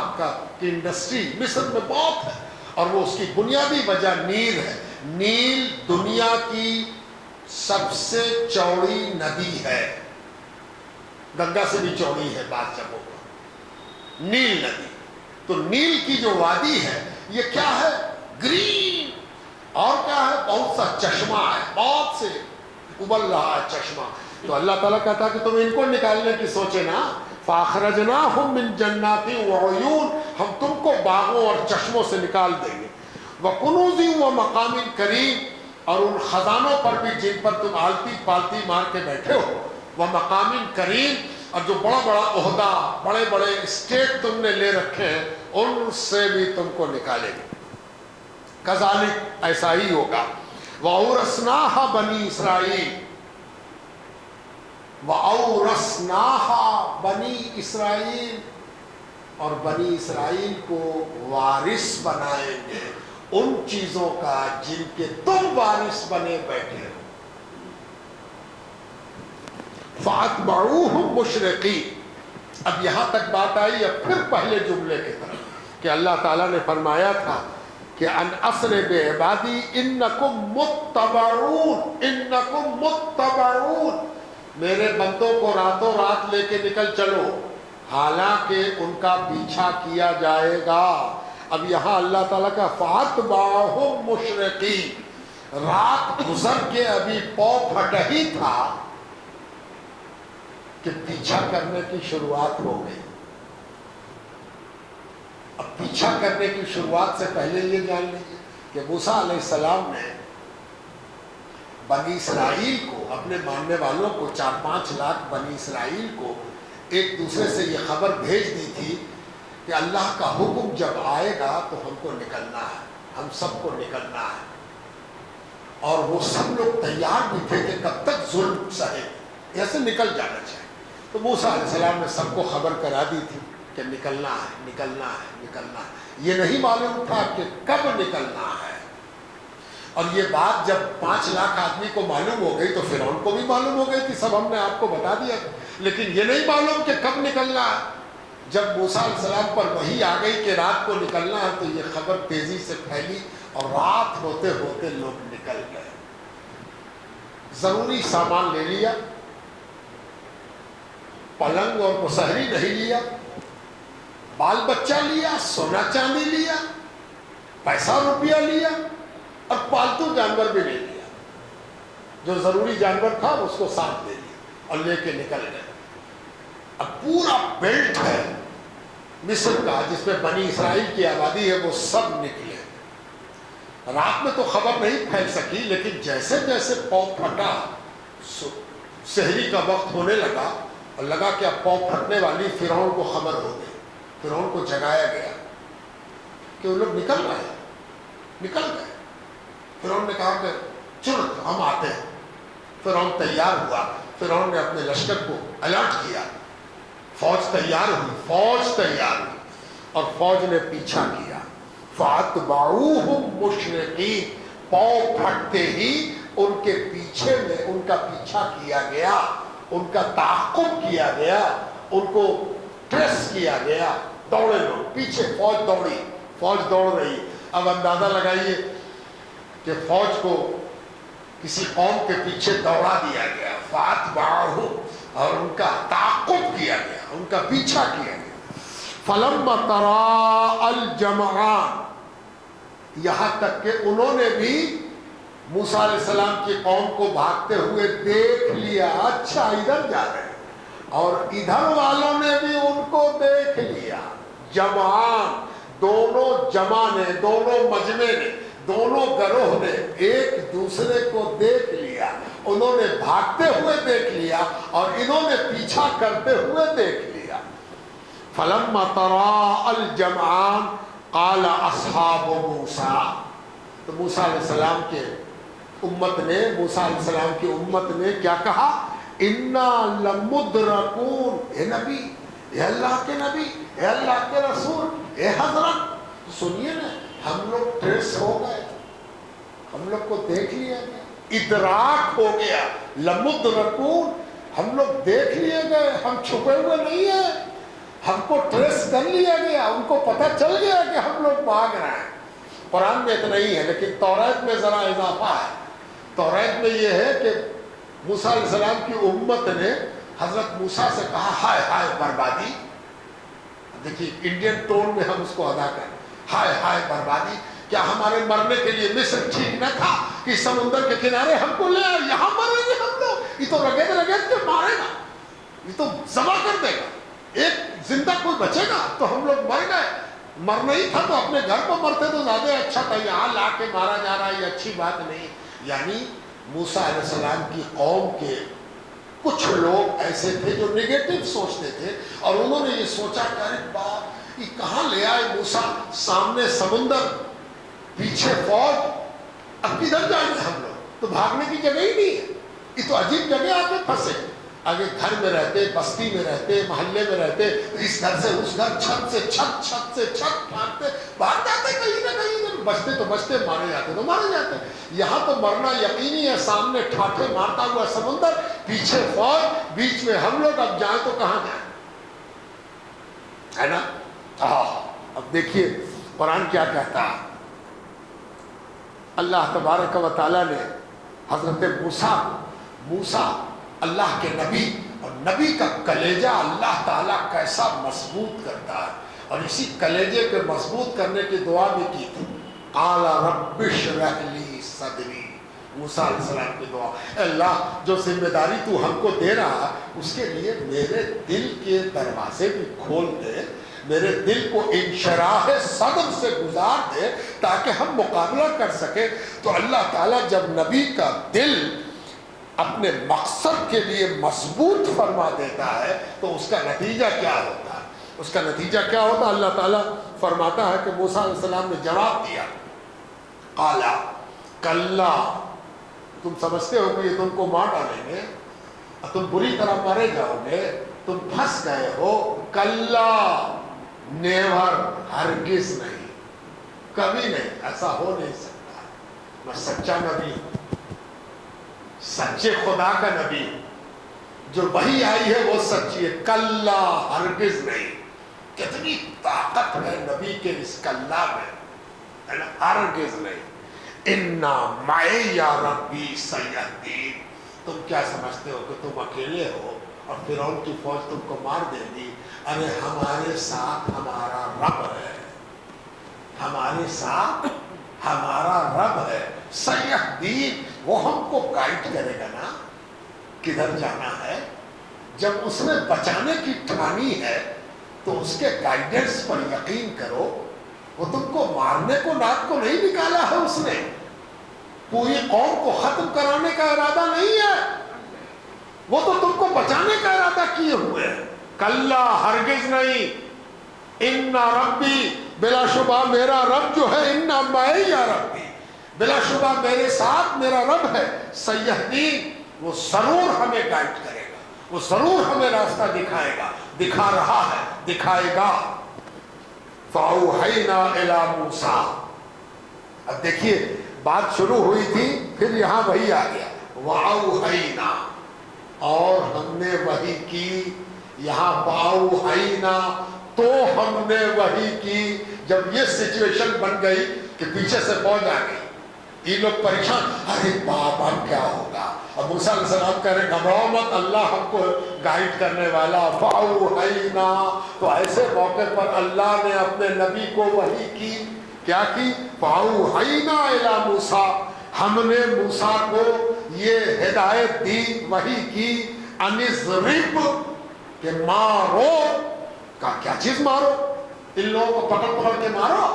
کی انڈسٹری مصر میں بہت ہے. اور وہ اس کی بنیادی وجہ نیل ہے. نیل دنیا کی سب سے چوڑی ندی ہے، گنگا سے بھی چوڑی ہے بعض جگہوں پر نیل ندی. تو نیل کی جو وادی ہے یہ کیا ہے؟ گرین. اور کیا ہے؟ بہت سا چشمہ ہے، بہت سے ابل رہا ہے چشمہ. تو اللہ تعالیٰ کہتا ہے کہ تم ان کو نکالنے کی سوچے نا. فَأَخْرَجْنَاهُمْ مِنْ جَنَّاتٍ وَعُيُونٍ، ہم تم کو باغوں اور چشموں سے نکال دیں گے. وَكُنُوزٍ وَمَقَامٍ كَرِيمٍ، اور ان خزانوں پر بھی جن پر تم آلتی پالتی مار کے بیٹھے ہو. وَمَقَامٍ كَرِيمٍ، اور جو بڑا بڑا عہدہ، بڑے بڑے اسٹیٹ تم نے لے رکھے ہیں، ان سے بھی تم کو نکالیں گے. کذالک، ایسا ہی ہوگا. وَأَوْرَثْنَاهَا بَنِي إِسْرَائِيلَ، وَأَوْرَثْنَاهَا بَنِي إِسْرَائِيلَ، اور بنی اسرائیل کو وارث بنائیں گے ان چیزوں کا جن کے تم وارث بنے بیٹھے ہو. فَأَتْبَعُوهُمْ مُشْرِقِينَ، اب یہاں تک بات آئی. اب پھر پہلے جملے کی طرف کہ اللہ تعالیٰ نے فرمایا تھا کہ ان اسر بعبادی انکم متبعون، انکم متبعون، میرے بندوں کو راتوں رات لے کے نکل چلو، حالانکہ ان کا پیچھا کیا جائے گا. اب یہاں اللہ تعالیٰ کا فَأَتْبَعُوهُمْ مُشْرِقِينَ، رات گزر کے ابھی پو پھٹ ہی تھا کہ پیچھا کرنے کی شروعات ہو گئی. اب پیچھا کرنے کی شروعات سے پہلے یہ جان لیجیے کہ موسیٰ علیہ السلام نے بنی اسرائیل کو، اپنے ماننے والوں کو، 4-5 لاکھ بنی اسرائیل کو ایک دوسرے سے یہ خبر بھیج دی تھی کہ اللہ کا حکم جب آئے گا تو ہم کو نکلنا ہے، ہم سب کو نکلنا ہے. اور وہ سب لوگ تیار بھی تھے کہ کب تک ظلم سہے، ایسے نکل جانا چاہیے. تو موسیٰ علیہ السلام نے سب کو خبر کرا دی تھی کہ نکلنا ہے، نکلنا ہے، نکلنا ہے. یہ نہیں معلوم تھا کہ کب نکلنا ہے. اور یہ بات جب 5 لاکھ آدمی کو معلوم ہو گئی تو فرعون کو بھی معلوم ہو گئی تھی، سب ہم نے آپ کو بتا دیا. لیکن یہ نہیں معلوم کہ کب نکلنا ہے. جب موسیٰ علیہ السلام پر وحی آ گئی کہ رات کو نکلنا ہے تو یہ خبر تیزی سے پھیلی اور رات ہوتے ہوتے لوگ نکل گئے. ضروری سامان لے لیا، پلنگ اور مسہری نہیں لیا، بال بچہ لیا، سونا چاندی لیا، پیسہ روپیہ لیا، اور پالتو جانور بھی نہیں لیا. جو ضروری جانور تھا اس کو ساتھ دے لیا اور لے کے نکل گئے. اب پورا بیلٹ ہے مصر کا جس میں بنی اسرائیل کی آبادی ہے، وہ سب نکلے. رات میں تو خبر نہیں پھیل سکی، لیکن جیسے جیسے پاؤ پھٹا، سحری کا وقت ہونے لگا اور لگا کہ اب پاؤ پھٹنے والی، فرعون کو خبر ہو گئی. فرعون کو جگایا گیا کہ وہ لوگ نکل رہے ہیں، نکل گئے. فرعون نے کہا کہ چلو ہم آتے ہیں. فرعون تیار ہوا، فرعون نے اپنے لشکر کو الرٹ کیا، فوج تیار ہوئی، فوج تیار ہوئی اور فوج نے پیچھا کیا. فَأَتْبَعُوهُمْ مُشْرِقِينَ، پاؤں پھٹتے ہی ان کے پیچھے میں ان کا پیچھا کیا گیا، ان کا تعاقب کیا گیا، ان کو ٹریس کیا گیا. دوڑے لوگ پیچھے، فوج دوڑی، فوج دوڑ رہی. اب اندازہ لگائیے کہ فوج کو کسی قوم کے پیچھے دوڑا دیا گیا، فَأَتْبَعُوهُمْ، اور ان کا تعاقب کیا گیا، ان کا پیچھا کیا گیا. فَلَمَّا تَرَاءَ الْجَمْعَانِ، یہاں تک کہ انہوں نے بھی موسیٰ علیہ السلام کی قوم کو بھاگتے ہوئے دیکھ لیا. اچھا ادھر جا رہے ہیں، اور ادھر والوں نے بھی ان کو دیکھ لیا. جمعان، دونوں جمع نے، دونوں مجمع نے، دونوں گروہ نے ایک دوسرے کو دیکھ لیا. انہوں نے بھاگتے ہوئے دیکھ لیا اور انہوں نے پیچھا کرتے ہوئے دیکھ لیا. فلما تراءى الجمعان قال اصحاب موسیٰ، تو موسیٰ علیہ السلام کے امت نے، موسیٰ علیہ السلام کی امت نے کیا کہا؟ انا لمدرکون، اے نبی، اے اللہ کے نبی، اے اللہ کے رسول، اے حضرت سنیے نا، ہم لوگ ٹریس ہو گئے، ہم لوگ کو دیکھ لیا گیا، ادراک ہو گیا، لمدرکون، ہم لوگ دیکھ لیے گئے، ہم چھپے ہوئے نہیں ہیں، ہم کو ٹریس کر لیا گیا، ان کو پتہ چل گیا کہ ہم لوگ بھاگ رہے ہیں۔ قرآن میں اتنا ہی ہے، لیکن توریت میں ذرا اضافہ ہے۔ توریت میں یہ ہے کہ موسیٰ علیہ السلام کی امت نے حضرت موسیٰ سے کہا ہائے ہائے بربادی، دیکھیے انڈین ٹون میں ہم اس کو ادا کریں، ہائے ہائے بربادی، کیا ہمارے مرنے کے لیے مصر ٹھیک نہ تھا کہ سمندر کے کنارے ہم کو لے آئے، یہاں مریں گے ہم لوگ، یہ تو رگید رگید کے مارے گا، یہ تو ذبح کر دے گا، ایک زندہ کوئی بچے گا، تو ہم لوگ مر گئے، مرنا ہی تھا تو اپنے گھر پر مرتے تو زیادہ اچھا تھا، یہاں لا کے مارا جا رہا ہے، یہ اچھی بات نہیں۔ یعنی موسیٰ علیہ السلام کی قوم کے کچھ لوگ ایسے تھے جو نگیٹو سوچتے تھے، اور انہوں نے یہ سوچا کہ ارے باپ، یہ کہاں لے آئے موسیٰ، سامنے سمندر، پیچھے فوج، اب کدھر جائیں گے ہم لوگ، تو بھاگنے کی جگہ ہی نہیں ہے، یہ تو عجیب جگہ آ کے پھنسے، آگے گھر میں رہتے، بستی میں رہتے، محلے میں رہتے، اس گھر سے اس گھر، چھت سے چھت، چھت سے چھت پھاڑتے، بھاگ جاتے کہیں نہ کہیں، بچتے تو بچتے، مارے جاتے تو مارے جاتے۔ یہاں تو مرنا یقینی ہے، سامنے ٹھاٹھے مارتا ہوا سمندر، پیچھے فوج، بیچ میں ہم لوگ، اب جائیں تو کہاں جائیں، ہے نا؟ اب دیکھیے قرآن کیا کہتا ہے۔ اللہ تبارک و تعالیٰ نے حضرت موسیٰ اللہ کے نبی، اور نبی کا کلیجہ اللہ تعالیٰ کیسا مضبوط کرتا ہے، اور اسی کلیجے کے مضبوط کرنے کی دعا بھی کی تھی، قال رب اشرح لی صدری، موسیٰ علیہ السلام کی دعا، اے اللہ جو ذمہ داری تو ہم کو دے رہا ہے اس کے لیے میرے دل کے دروازے بھی کھول دے، میرے دل کو انشراح صدر سے گزار دے تاکہ ہم مقابلہ کر سکیں۔ تو اللہ تعالیٰ جب نبی کا دل اپنے مقصد کے لیے مضبوط فرما دیتا ہے تو اس کا نتیجہ کیا ہوتا ہے؟ اس کا نتیجہ کیا ہوتا ہے؟ اللہ تعالیٰ فرماتا ہے کہ موسیٰ علیہ السلام نے جواب دیا، قالا کلا، تم سمجھتے ہو کہ یہ تم کو مار ڈالیں گے، تم بری طرح مارے جاؤ گے، تم پھنس گئے ہو، کلا، نیور، ہرگز نہیں، کبھی نہیں، ایسا ہو نہیں سکتا، میں سچا نبی ہوں، سچے خدا کا نبی، جو وحی آئی ہے وہ سچی ہے، کلا، ہرگز نہیں۔ کتنی طاقت ہے نبی کے اس کلا میں، ہے نا؟ ہرگز نہیں۔ انا معی یا ربی سیہدین، تم کیا سمجھتے ہو کہ تم اکیلے ہو اور فرعون کی فوج تم کو مار دے گی؟ ارے ہمارے ساتھ ہمارا رب ہے، ہمارے ساتھ ہمارا رب ہے، سیہدین، وہ ہم کو گائیڈ کرے گا نا کدھر جانا ہے۔ جب اس نے بچانے کی ٹھانی ہے تو اس کے گائیڈنس پر یقین کرو، وہ تم کو مارنے کو رات کو نہیں نکالا ہے، اس نے پوری قوم کو ختم کرانے کا ارادہ نہیں ہے، وہ تو تم کو بچانے کا ارادہ کیے ہوئے ہے۔ کلا، ہرگز نہیں، انا ربی، بلا شبہ میرا رب جو ہے، انا معی یا ربی، بلا شبہ میرے ساتھ میرا رب ہے، سیہدین، وہ ضرور ہمیں گائیڈ کرے گا، وہ ضرور ہمیں راستہ دکھائے گا، دکھا رہا ہے، دکھائے گا۔ فَأَوْحَيْنَا إِلَى مُوسَىٰ، اب دیکھیے بات شروع ہوئی تھی، پھر یہاں وحی آ گیا، وَأَوْحَيْنَا، اور ہم نے وحی کی، یہاں فَأَوْحَيْنَا، تو ہم نے وحی کی۔ جب یہ سچویشن بن گئی کہ پیچھے سے فوج آ گئی، یہ لوگ پریشان، ارے باپ اب کیا ہوگا، اب موسیٰ علیہ السلام کہہ رہے گھبراؤ مت، اللہ ہم کو گائیڈ کرنے والا، فَأَوْحَيْنَا، تو ایسے موقع پر اللہ نے اپنے نبی کو وحی کی، کیا کی؟ فَأَوْحَيْنَا إِلَى مُوسَىٰ، ہم نے موسیٰ کو یہ ہدایت دی، وحی کی، أَنِ اضْرِبْ، کہ مارو، کہا کیا چیز مارو؟ ان لوگوں کو پکڑ پکڑ کے مارو؟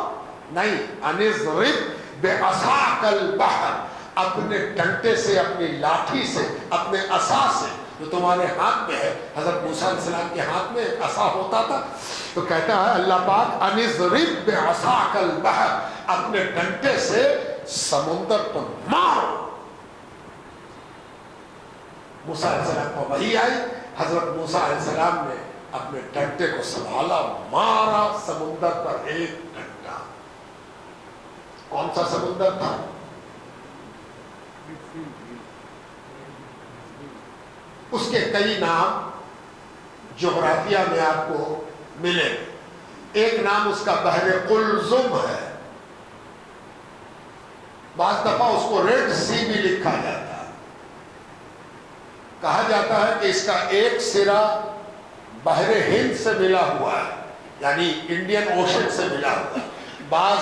نہیں، أَنِ اضْرِبْ بِعَصَاكَ الْبَحْرَ، اپنے ڈنٹے سے، اپنی لاٹھی سے، اپنے عصا سے جو تمہارے ہاتھ میں ہے. حضرت موسیٰ علیہ السلام کے ہاتھ میں ایک عصا ہوتا تھا. تو کہتا ہے اللہ پاک انضرب بعصاک البحر، اپنے ڈنڈے سے سمندر پر مارو. موسیٰ علیہ السلام کو وحی آئی، حضرت موسیٰ علیہ السلام نے اپنے ڈنڈے کو سنبھالا، مارا سمندر پر ایک ڈنڈا. کون سا سمندر تھا؟ اس کے کئی نام جغرافیہ میں آپ کو ملے. ایک نام اس کا بحر قلزم ہے، بعض دفعہ اس کو ریڈ سی بھی لکھا جاتا ہے. کہا جاتا ہے کہ اس کا ایک سرا بحر ہند سے ملا ہوا ہے، یعنی انڈین اوشن سے ملا ہوا ہے. بعض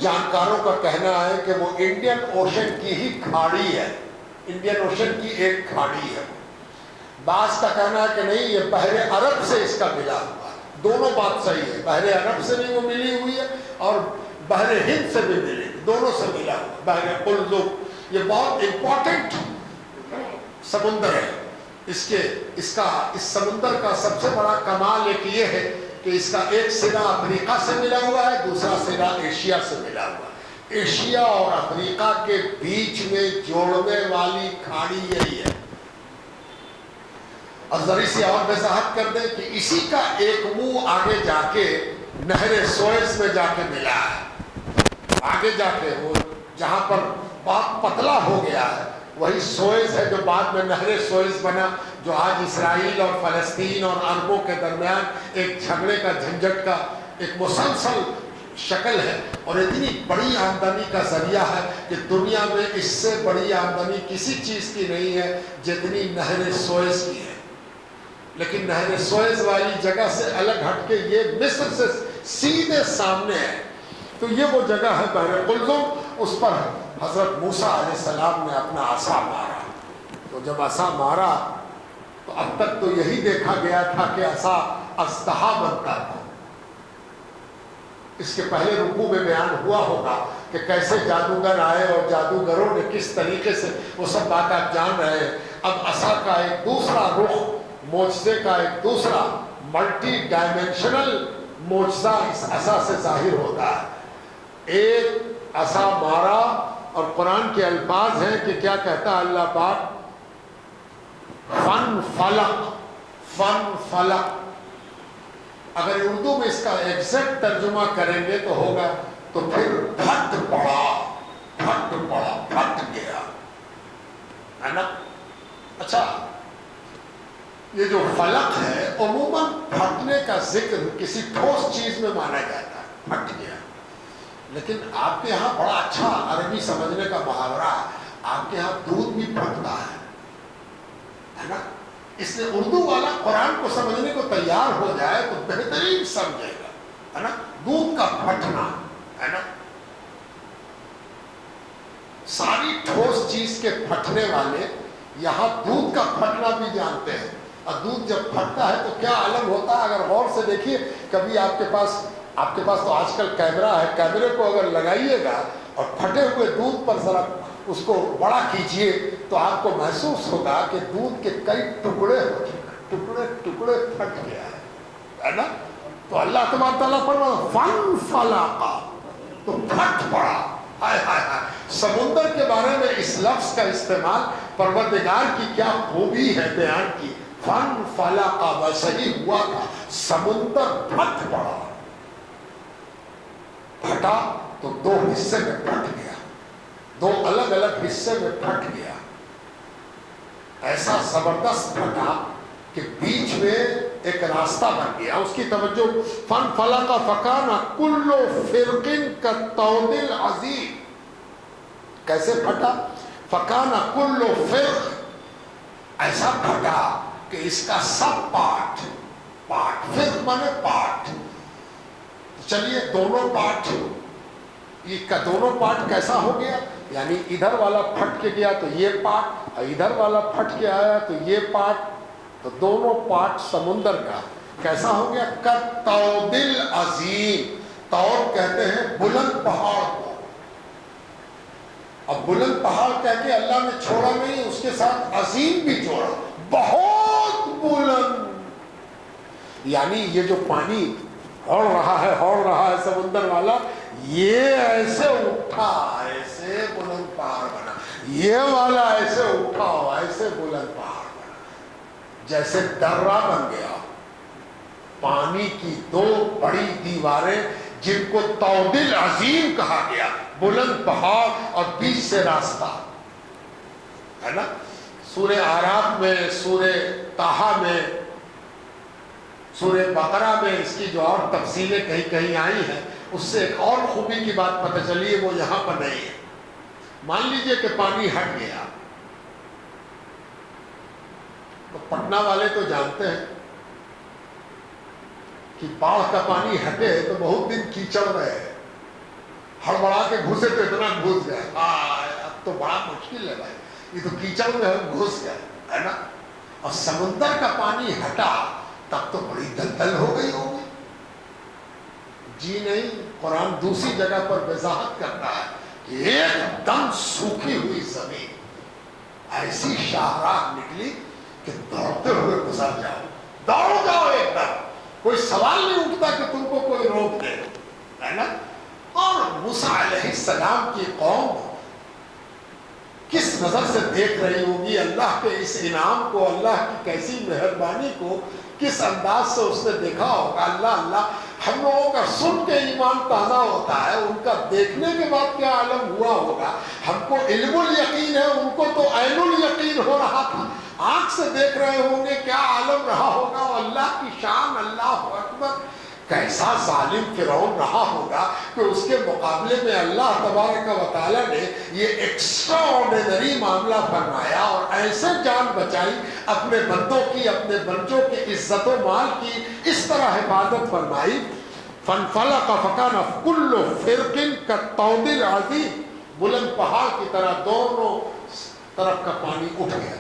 جانکاروں کا کہنا ہے کہ وہ انڈین اوشن کی ہی کھاڑی ہے، انڈین اوشن کی ایک کھاڑی ہے. بعض کا کہنا ہے کہ نہیں، یہ بحر عرب سے اس کا ملا ہوا ہے. دونوں بات صحیح ہے، بحر عرب سے بھی وہ ملی ہوئی ہے اور بحر ہند سے بھی ملی، دونوں سے ملا ہوا. بحر قلزم یہ بہت امپورٹنٹ سمندر ہے. اس سمندر کا سب سے بڑا کمال ایک یہ ہے کہ اس کا ایک سرا افریقہ سے ملا ہوا ہے، دوسرا سرا ایشیا سے ملا ہوا ہے. ایشیا اور افریقہ کے بیچ میں جوڑنے والی کھاڑی یہی ہے. اور ذرا سی اور وضاحت کر دیں کہ اسی کا ایک منہ آگے جا کے نہر سوئز میں جا کے ملا ہے. آگے جا کے وہ جہاں پر بہت پتلا ہو گیا ہے وہی سوئز ہے، جو بعد میں نہر سوئز بنا، جو آج اسرائیل اور فلسطین اور عربوں کے درمیان ایک جھگڑے کا جھنجٹ کا ایک مسلسل شکل ہے اور اتنی بڑی آمدنی کا ذریعہ ہے کہ دنیا میں اس سے بڑی آمدنی کسی چیز کی نہیں ہے جتنی نہر سوئز کی ہے. لیکن نہر سوئز والی جگہ سے الگ ہٹ کے یہ مصر سے سیدھے سامنے ہے. تو یہ وہ جگہ ہے بحر قلزم. اس پر حضرت موسیٰ علیہ السلام نے اپنا عصا مارا. تو جب عصا مارا تو اب تک تو یہی دیکھا گیا تھا کہ عصا اژدہا بنتا تھا. اس کے پہلے رکوع میں بیان ہوا ہوگا کہ کیسے جادوگر آئے اور جادوگروں نے کس طریقے سے، وہ سب بات آپ جان رہے ہیں. اب عصا کا ایک دوسرا رخ، معجزے کا ایک دوسرا ملٹی ڈائمینشنل معجزہ اس عصا سے ظاہر ہوتا ہے. ایک عصا مارا اور قرآن کے الفاظ ہیں کہ کیا کہتا ہے اللہ پاک، فن فلق. فن فلق اگر اردو میں اس کا ایگزیکٹ ترجمہ کریں گے تو ہوگا تو پھر پھٹ پڑا، پھٹ پڑا، پھٹ گیا، ہے نا. اچھا، یہ جو فلق ہے عموماً پھٹنے کا ذکر کسی ٹھوس چیز میں مانا جاتا ہے، پھٹ گیا. لیکن آپ کے یہاں بڑا اچھا عربی سمجھنے کا محاورہ ہے. آپ کے یہاں دودھ بھی پھٹتا ہے نا. اس لیے اردو والا قرآن کو سمجھنے کو تیار ہو جائے تو بہترین سمجھے گا، ہے نا. دودھ کا پھٹنا، ہے نا. ساری ٹھوس چیز کے پھٹنے والے یہاں دودھ کا پھٹنا بھی جانتے ہیں. اور دودھ جب پھٹتا ہے تو کیا عالم ہوتا ہے. اگر غور سے دیکھیے، کبھی آپ کے پاس تو آج کل کیمرہ ہے، کیمرے کو اگر لگائیے گا اور پھٹے ہوئے دودھ پر ذرا اس کو بڑا کیجئے تو آپ کو محسوس ہوگا کہ دودھ کے کئی ٹکڑے ٹکڑے پھٹ گیا ہے نا. تو اللہ تبارک تعالیٰ فرماتا فن فلاقا، تو پھٹ پڑا. ہائے ہائے ہائے، سمندر کے بارے میں اس لفظ کا استعمال پروردگار کی کیا خوبی ہے بیان کی. فن فلاقا، ویسا ہی ہوا تھا، سمندر پھٹ پڑا. پھٹا تو دو حصے میں پھٹ گیا، دو الگ الگ حصے میں پھٹ گیا. ایسا زبردست پھٹا کہ بیچ میں ایک راستہ بن گیا. اس کی توجہ، فن فلق فکان کل فرق کالطود العظیم. کیسے پھٹا؟ فکان کل فرق، ایسا پھٹا کہ اس کا سب پارٹ، فرق مانے پارٹ. چلیے دونوں پارٹ، یہ کا دونوں پارٹ کیسا ہو گیا؟ یعنی ادھر والا پھٹ کے گیا تو یہ پارٹ، ادھر والا پھٹ کے آیا تو یہ پارٹ. تو دونوں پارٹ سمندر کا کیسا ہو گیا؟ کالطود العظیم. طود کہتے ہیں بلند پہاڑ کو. اب بلند پہاڑ کہہ کے اللہ نے چھوڑا نہیں، اس کے ساتھ عظیم بھی جوڑا، بہت بلند. یعنی یہ جو پانی ہوڑ رہا ہے سمندر والا، یہ ایسے اٹھا، ایسے بلند پہاڑ بنا، یہ والا ایسے اٹھا، ایسے بلند پہاڑ بنا، جیسے درہ بن گیا. پانی کی دو بڑی دیواریں جن کو طود العظیم کہا گیا، بلند پہاڑ اور بیچ سے راستہ ہے نا. سورہ اعراف میں، سورہ طٰہٰ میں، سورہ بقرہ میں اس کی جو اور تفصیلیں کہیں کہیں آئی ہیں، اس سے ایک اور خوبی کی بات پتہ چلی ہے، وہ یہاں پر نہیں ہے. مان لیجئے کہ پانی ہٹ گیا، تو پٹنہ والے تو جانتے ہیں کہ باڑھ کا پانی ہٹے تو بہت دن کیچڑ رہے، ہڑبڑا کے گھسے تو اتنا گھس گئے، اب تو بڑا مشکل ہے بھائی، یہ تو کیچڑ میں ہم گھس گئے ہے نا. اور سمندر کا پانی ہٹا تب تو بڑی دلدل ہو گئی ہوگی. جی نہیں، قرآن دوسری جگہ پر وضاحت کرتا ہے کہ ایک دم سوکھی ہوئی زمین، ایسی شاہراہ نکلی کہ دوڑتے ہوئے گزر جاؤ، دوڑ جاؤ ایک دم، کوئی سوال نہیں اٹھتا کہ تم کو کوئی روک دے ہے نا. اور موسیٰ علیہ السلام کی قوم کس نظر سے دیکھ رہی ہوگی اللہ کے اس انعام کو، اللہ کی کیسی مہربانی کو، کس انداز سے اس نے دیکھا ہوگا. اللہ اللہ، ہم لوگوں کا سن کے ایمان تازہ ہوتا ہے، ان کا دیکھنے کے بعد کیا عالم ہوا ہوگا. ہم کو علم الیقین ہے، ان کو تو عین الیقین ہو رہا تھا، آنکھ سے دیکھ رہے ہوں گے کیا عالم رہا ہوگا. اللہ کی شان، اللہ اکبر. کیسا ظالم فرعون رہا ہوگا کہ اس کے مقابلے میں اللہ تبارک و تعالیٰ نے یہ ایکسٹرا آرڈینری معاملہ فرمایا اور ایسے جان بچائی اپنے بندوں کی، اپنے بچوں کی عزت و مال کی اس طرح حفاظت فرمائی. فانفلق فکان کل فرق کالطود العظیم، بلند پہاڑ کی طرح دونوں طرف کا پانی اٹھ گیا.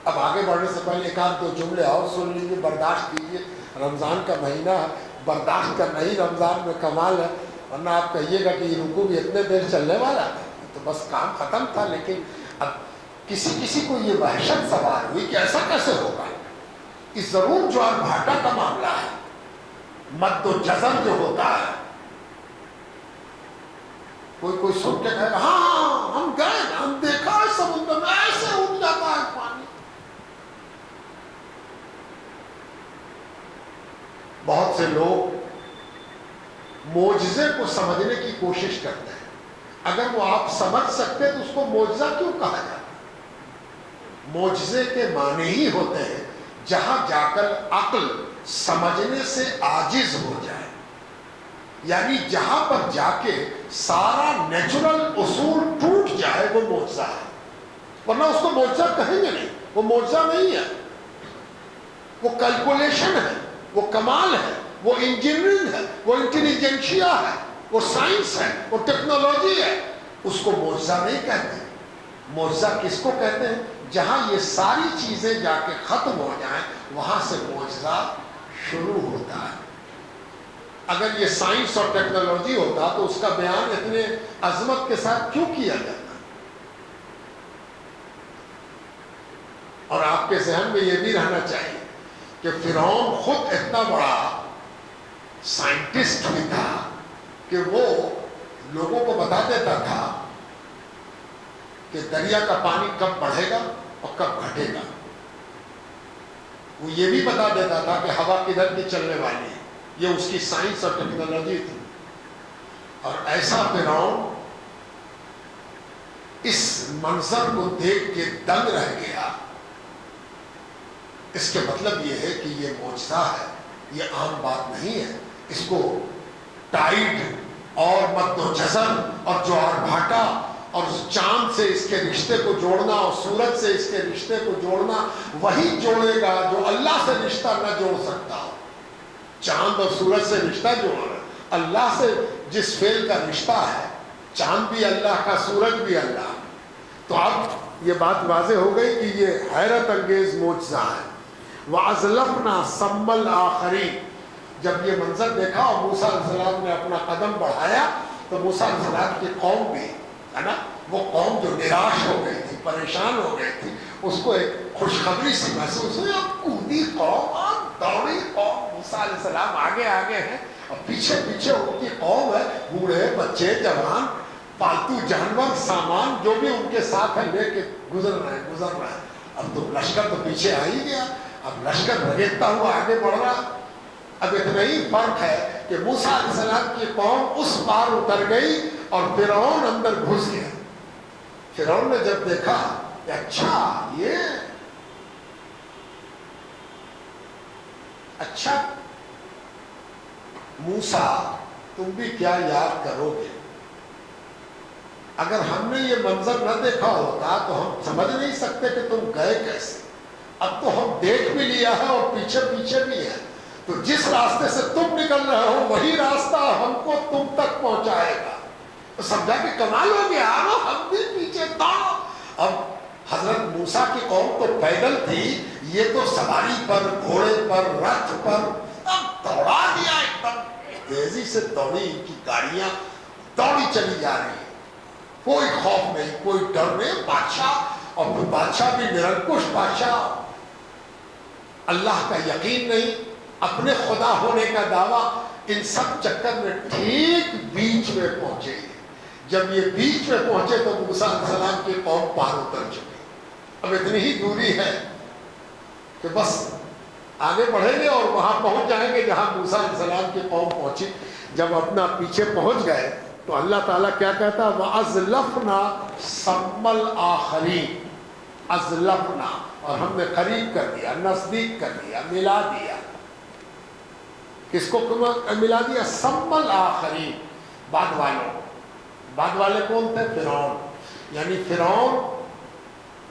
اب آگے بڑھنے سے پہلے ایک آدھ دو جملے اور سن لیجیے، برداشت کیجیے. رمضان کا مہینہ ہے، برداشت کرنا ہی رمضان میں کمال ہے، ورنہ آپ کہیے گا کہ یہ رکوع بھی اتنے دیر چلنے والا ہے، تو بس کام ختم تھا. لیکن اب کسی کو یہ وحشت سوار ہوئی کہ ایسا کیسے ہوگا. اس ضرور جوار بھاٹا کا معاملہ ہے، مد و جزر جو ہوتا ہے. کوئی سن کے کہے گا ہاں ہم گئے، ہم دیکھا ہے سمندر میں ایسے اٹھ جاتا ہے پانی. بہت سے لوگ معجزے کو سمجھنے کی کوشش کرتے ہیں. اگر وہ آپ سمجھ سکتے تو اس کو معجزہ کیوں کہا جاتا ہے؟ معجزے کے معنی ہی ہوتے ہیں جہاں جا کر عقل سمجھنے سے عاجز ہو جائے، یعنی جہاں پر جا کے سارا نیچرل اصول ٹوٹ جائے، وہ معجزہ ہے. ورنہ اس کو معجزہ کہیں گے نہیں، وہ معجزہ نہیں ہے، وہ کیلکولیشن ہے، وہ کمال ہے، وہ انجینئرنگ ہے، وہ انٹیلیجنشیا ہے، وہ سائنس ہے، وہ ٹیکنالوجی ہے. اس کو معجزہ نہیں کہتے. معجزہ کس کو کہتے ہیں؟ جہاں یہ ساری چیزیں جا کے ختم ہو جائیں، وہاں سے معجزہ شروع ہوتا ہے. اگر یہ سائنس اور ٹیکنالوجی ہوتا تو اس کا بیان اتنے عظمت کے ساتھ کیوں کیا جاتا؟ اور آپ کے ذہن میں یہ بھی رہنا چاہیے کہ فرعون خود اتنا بڑا سائنٹسٹ بھی تھا کہ وہ لوگوں کو بتا دیتا تھا کہ دریا کا پانی کب بڑھے گا اور کب گھٹے گا. وہ یہ بھی بتا دیتا تھا کہ ہوا کدھر کی چلنے والی ہے. یہ اس کی سائنس اور ٹیکنالوجی تھی. اور ایسا فرعون اس منظر کو دیکھ کے دنگ رہ گیا. اس کے مطلب یہ ہے کہ یہ معجزہ ہے، یہ عام بات نہیں ہے. اس کو ٹائڈ اور مد و جزر اور جوار بھاٹا اور چاند سے اس کے رشتے کو جوڑنا اور سورج سے اس کے رشتے کو جوڑنا وہی جوڑے گا جو اللہ سے رشتہ نہ جوڑ سکتا ہو. چاند اور سورج سے رشتہ جوڑنا، اللہ سے جس فعل کا رشتہ ہے، چاند بھی اللہ کا، سورج بھی اللہ. تو اب یہ بات واضح ہو گئی کہ یہ حیرت انگیز معجزہ ہے. وَأَزْلَفْنَا ثَمَّ الْآخَرِينَ. جب یہ منظر دیکھا اور موسیٰ علیہ السلام نے اپنا قدم بڑھایا تو موسیٰ علیہ السلام کی قوم بھی ہے نا. وہ قوم جو نراش ہو گئی تھی, پریشان ہو گئی تھی, اس کو ایک خوشخبری سی محسوس ہوئی. اب کودی قوم, دوڑی قوم, موسیٰ علیہ السلام آگے آگے ہیں اور پیچھے پیچھے ان کی قوم ہے, بوڑھے بچے جوان پالتو جانور سامان جو بھی ان کے ساتھ ہے لے کے گزر رہے ہیں. اب تو لشکر تو پیچھے آ ہی گیا, اب لشکر بھگیتا ہوا آگے بڑھ رہا. اب اتنا ہی فرق ہے کہ موسیٰ علیہ السلام کی قوم اس پار اتر گئی اور فرعون اندر گھس گیا. فرعون نے جب دیکھا کہ اچھا یہ اچھا موسیٰ تم بھی کیا یاد کرو گے, اگر ہم نے یہ منظر نہ دیکھا ہوتا تو ہم سمجھ نہیں سکتے کہ تم گئے کیسے. اب تو ہم دیکھ بھی لیا ہے اور پیچھے پیچھے بھی ہے, تو جس راستے سے تم نکل رہے ہو وہی راستہ ہم کو تم تک پہنچائے گا. تو سمجھا کہ کمال ہو گیا, ہم بھی پیچھے دوڑو. اب حضرت موسیٰ کی قوم تو پیدل تھی, یہ تو سواری پر, گھوڑے پر, رتھ پر دوڑا دیا, ایک دم تیزی سے دوڑی. ان کی گاڑیاں دوڑی چلی جا رہی ہیں, کوئی خوف نہیں, کوئی ڈر نہیں. بادشاہ, اور پھر بادشاہ بھی نرنکش بادشاہ, اللہ کا یقین نہیں, اپنے خدا ہونے کا دعویٰ, ان سب چکر میں ٹھیک بیچ میں پہنچے. جب یہ بیچ میں پہنچے تو موسیٰ علیہ السلام کی قوم پار اتر چکی. اب اتنی ہی دوری ہے کہ بس آگے بڑھیں گے اور وہاں پہنچ جائیں گے جہاں موسیٰ علیہ السلام کی قوم پہنچی. جب اپنا پیچھے پہنچ گئے تو اللہ تعالیٰ کیا کہتا ہے, وَأَزْلَفْنَا ثَمَّ الْآخَرِينَ. ازلفنا, اور ہم نے قریب کر دیا, نزدیک کر دیا, ملا دیا. کس کو ملا دیا؟ ثم الآخرین, بعد والوں. بعد والے کون تھے؟ فرعون. یعنی فرعون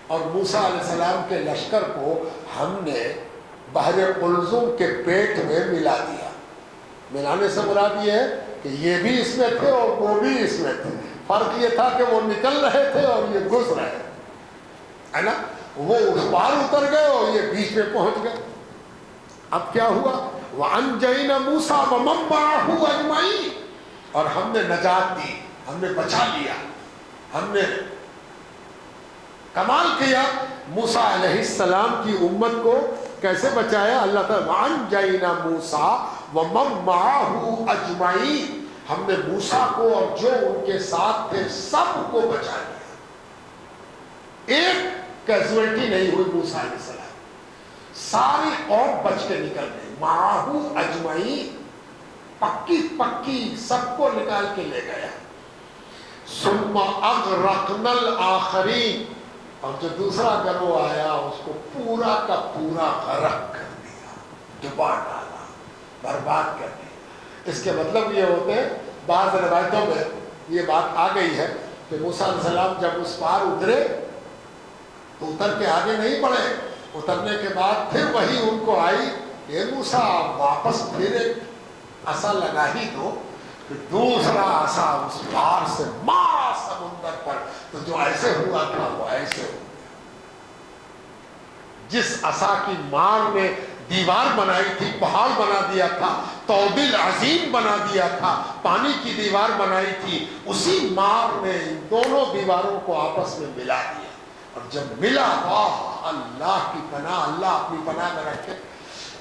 اور موسیٰ علیہ السلام کے لشکر کو ہم نے بحر قلزم کے پیٹ میں ملا دیا. ملانے سے مراد یہ ہے کہ یہ بھی اس میں تھے اور وہ بھی اس میں تھے. فرق یہ تھا کہ وہ نکل رہے تھے اور یہ گھس رہے ہے نا. وہ اس پار اتر گئے اور یہ بیچ میں پہنچ گئے. اب کیا ہوا؟ وَأَنْجَيْنَا مُوسَىٰ وَمَن مَّعَهُ أَجْمَعِينَ. اور ہم نے نجات دی, ہم نے بچا لیا, ہم نے کمال کیا. موسیٰ علیہ السلام کی امت کو کیسے بچایا اللہ تعالیٰ؟ وَأَنْجَيْنَا مُوسَىٰ وَمَن مَّعَهُ أَجْمَعِينَ. ہم نے موسیٰ کو اور جو ان کے ساتھ تھے سب کو بچا لیا. ایک کیزویلٹی نہیں ہوئی موسیٰ علیہ السلام, ساری قوم بچ کے نکل گئی. معاہو اجمعین, پکی پکی سب کو نکال کے لے گیا. ثم اغرقنا الآخرین. اور جو دوسرا گروہ آیا اس کو پورا کا پورا غرق کر دیا, ڈبا ڈالا, برباد کر دیا. اس کے مطلب یہ ہوتے ہیں, بعض روایتوں میں یہ بات آ گئی ہے کہ موسیٰ علیہ السلام جب اس پار اترے تو اتر کے آگے نہیں بڑھے. اترنے کے بعد پھر وہی ان کو آئی, اے موسیٰ واپس پھر ایک عصا لگا ہی دو. پھر دوسرا عصا اس پار سے مارا سمندر پر, تو جو ایسے ہوا تھا وہ ایسے ہو گیا. جس عصا کی مار نے دیوار بنائی تھی, پہاڑ بنا دیا تھا, طوبل عظیم بنا دیا تھا, پانی کی دیوار بنائی تھی, اسی مار نے ان دونوں دیواروں کو آپس میں ملا دیا. اور جب ملا, واہ اللہ کی پناہ, اللہ اپنی پناہ میں رکھے.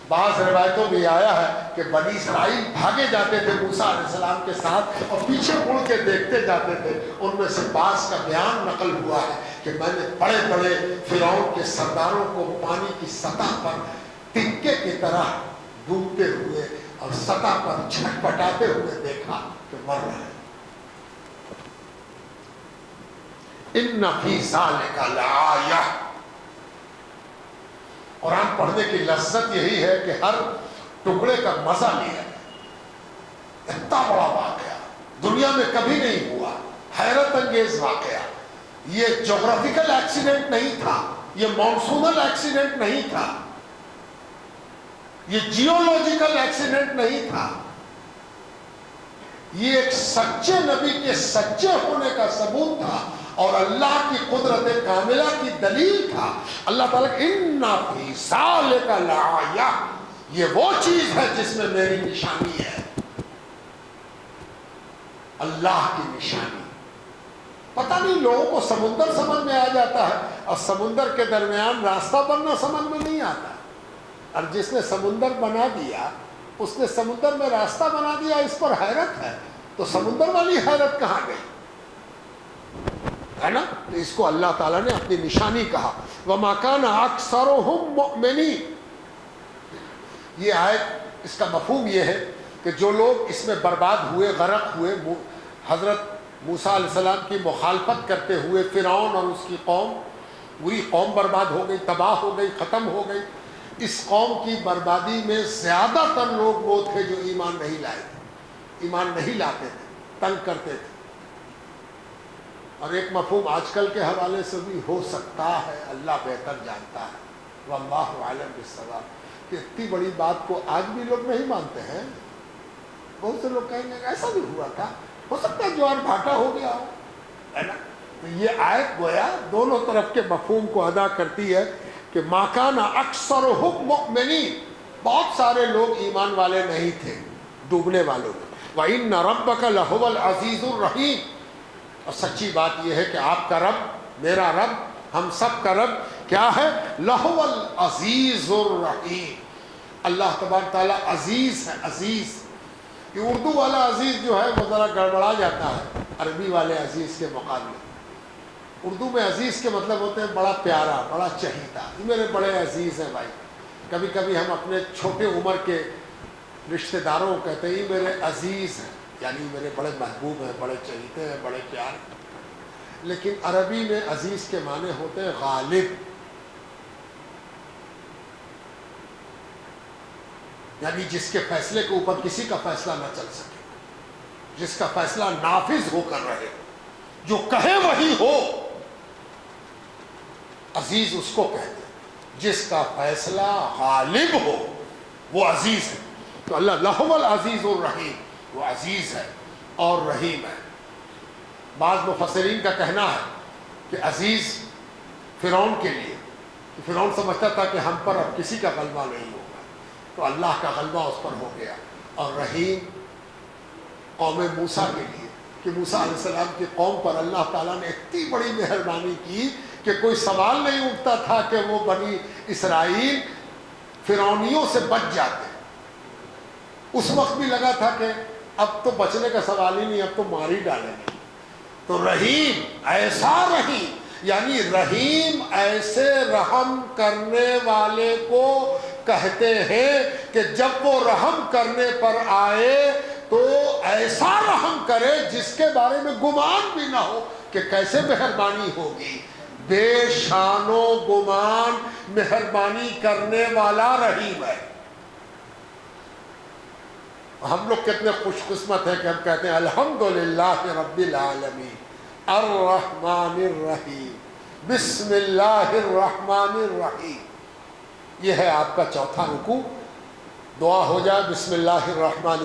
بعض روایتوں میں آیا ہے کہ بنی اسرائیل بھاگے جاتے تھے موسیٰ علیہ السلام کے ساتھ اور پیچھے مڑ کے دیکھتے جاتے تھے. ان میں سے بعض کا بیان نقل ہوا ہے کہ میں نے بڑے بڑے فرعون کے سرداروں کو پانی کی سطح پر تنکے کی طرح ڈوبتے ہوئے اور سطح پر چھٹپٹاتے ہوئے دیکھا کہ مر رہے ہیں. ان فی ذالک لآیہ. قرآن پڑھنے کی لذت یہی ہے کہ ہر ٹکڑے کا مزہ لیا. اتنا بڑا واقعہ دنیا میں کبھی نہیں ہوا, حیرت انگیز واقعہ. یہ جغرافیکل ایکسیڈنٹ نہیں تھا, یہ مانسونل ایکسیڈنٹ نہیں تھا, یہ جیولوجیکل ایکسیڈنٹ نہیں تھا. یہ ایک سچے نبی کے سچے ہونے کا ثبوت تھا اور اللہ کی قدرت کاملہ کی دلیل تھا. اللہ تعالیٰ ان فی ذالک لآیہ, یہ وہ چیز ہے جس میں میری نشانی ہے, اللہ کی نشانی. پتہ نہیں لوگوں کو سمندر سمجھ میں آ جاتا ہے اور سمندر کے درمیان راستہ بننا سمجھ میں نہیں آتا، اور جس نے سمندر بنا دیا اس نے سمندر میں راستہ بنا دیا، اس پر حیرت ہے، تو سمندر والی حیرت کہاں گئی؟ ہے نا؟ تو اس کو اللہ تعالیٰ نے اپنی نشانی کہا، وَمَا كَانَ أَكْثَرُهُم مُؤْمِنِينَ۔ یہ آیت اس کا مفہوم یہ ہے کہ جو لوگ اس میں برباد ہوئے، غرق ہوئے، حضرت موسیٰ علیہ السلام کی مخالفت کرتے ہوئے فرعون اور اس کی قوم، پوری قوم برباد ہو گئی، تباہ ہو گئی، ختم ہو گئی۔ اس قوم کی بربادی میں زیادہ تر لوگ وہ تھے جو ایمان نہیں لائے تھے، ایمان نہیں لاتے تھے، تنگ کرتے تھے۔ اور ایک مفہوم آج کل کے حوالے سے بھی ہو سکتا ہے، اللہ بہتر جانتا ہے، واللہ اعلم بالصواب، کہ اتنی بڑی بات کو آج بھی لوگ نہیں مانتے ہیں۔ بہت سے لوگ کہیں گے کہ ایسا بھی ہوا تھا، ہو سکتا ہے جوار بھاٹا ہو گیا ہو، ہے نا؟ تو یہ آیت گویا دونوں طرف کے مفہوم کو ادا کرتی ہے کہ مَا كَانَ أَكْثَرُهُم مُؤْمِنِينَ، بہت سارے لوگ ایمان والے نہیں تھے ڈوبنے والوں میں۔ وَإِنَّ رَبَّكَ لَهُوَ الْعَزِيزُ الرَّحِيمُ، اور سچی بات یہ ہے کہ آپ کا رب، میرا رب، ہم سب کا رب کیا ہے؟ لَهُوَ الْعَزِيزُ الرَّحِيمُ، اللہ تبارک تعالیٰ عزیز ہے، عزیز۔ یہ اردو والا عزیز جو ہے وہ ذرا گڑبڑا جاتا ہے عربی والے عزیز کے مقابلے۔ اردو میں عزیز کے مطلب ہوتے ہیں بڑا پیارا، بڑا چہیتا، یہ میرے بڑے عزیز ہیں بھائی۔ کبھی کبھی ہم اپنے چھوٹے عمر کے رشتہ داروں کو کہتے ہیں یہ میرے عزیز ہیں، یعنی میرے بڑے محبوب ہیں، بڑے چہیتے ہیں، بڑے پیار۔ لیکن عربی میں عزیز کے معنی ہوتے ہیں غالب، یعنی جس کے فیصلے کے اوپر کسی کا فیصلہ نہ چل سکے، جس کا فیصلہ نافذ ہو کر رہے، جو کہے وہی ہو، عزیز اس کو کہتے ہیں۔ جس کا فیصلہ غالب ہو وہ عزیز ہے۔ تو اللہ لَهُوَ الْعَزِيزُ الرَّحِيمُ، وہ عزیز ہے اور رحیم ہے۔ بعض مفسرین کا کہنا ہے کہ عزیز فرعون کے لیے، کہ فرعون سمجھتا تھا کہ ہم پر اب کسی کا غلبہ نہیں ہوگا، تو اللہ کا غلبہ اس پر ہو گیا، اور رحیم قوم موسیٰ کے لیے، کہ موسیٰ علیہ السلام کی قوم پر اللہ تعالیٰ نے اتنی بڑی مہربانی کی کہ کوئی سوال نہیں اٹھتا تھا کہ وہ بنی اسرائیل فرعونیوں سے بچ جاتے۔ اس وقت بھی لگا تھا کہ اب تو بچنے کا سوال ہی نہیں، اب تو مار ہی ڈالیں گے۔ تو رحیم، ایسا رحیم، یعنی رحیم ایسے رحم کرنے والے کو کہتے ہیں کہ جب وہ رحم کرنے پر آئے تو ایسا رحم کرے جس کے بارے میں گمان بھی نہ ہو کہ کیسے مہربانی ہوگی۔ بے شان و گمان مہربانی کرنے والا رحیم ہے۔ ہم لوگ کتنے خوش قسمت ہیں کہ ہم کہتے ہیں الحمدللہ رب العالمین الرحمن الرحیم بسم اللہ الرحمن الرحیم۔ یہ ہے آپ کا چوتھا رکوع۔ دعا ہو جائے بسم اللہ الرحمن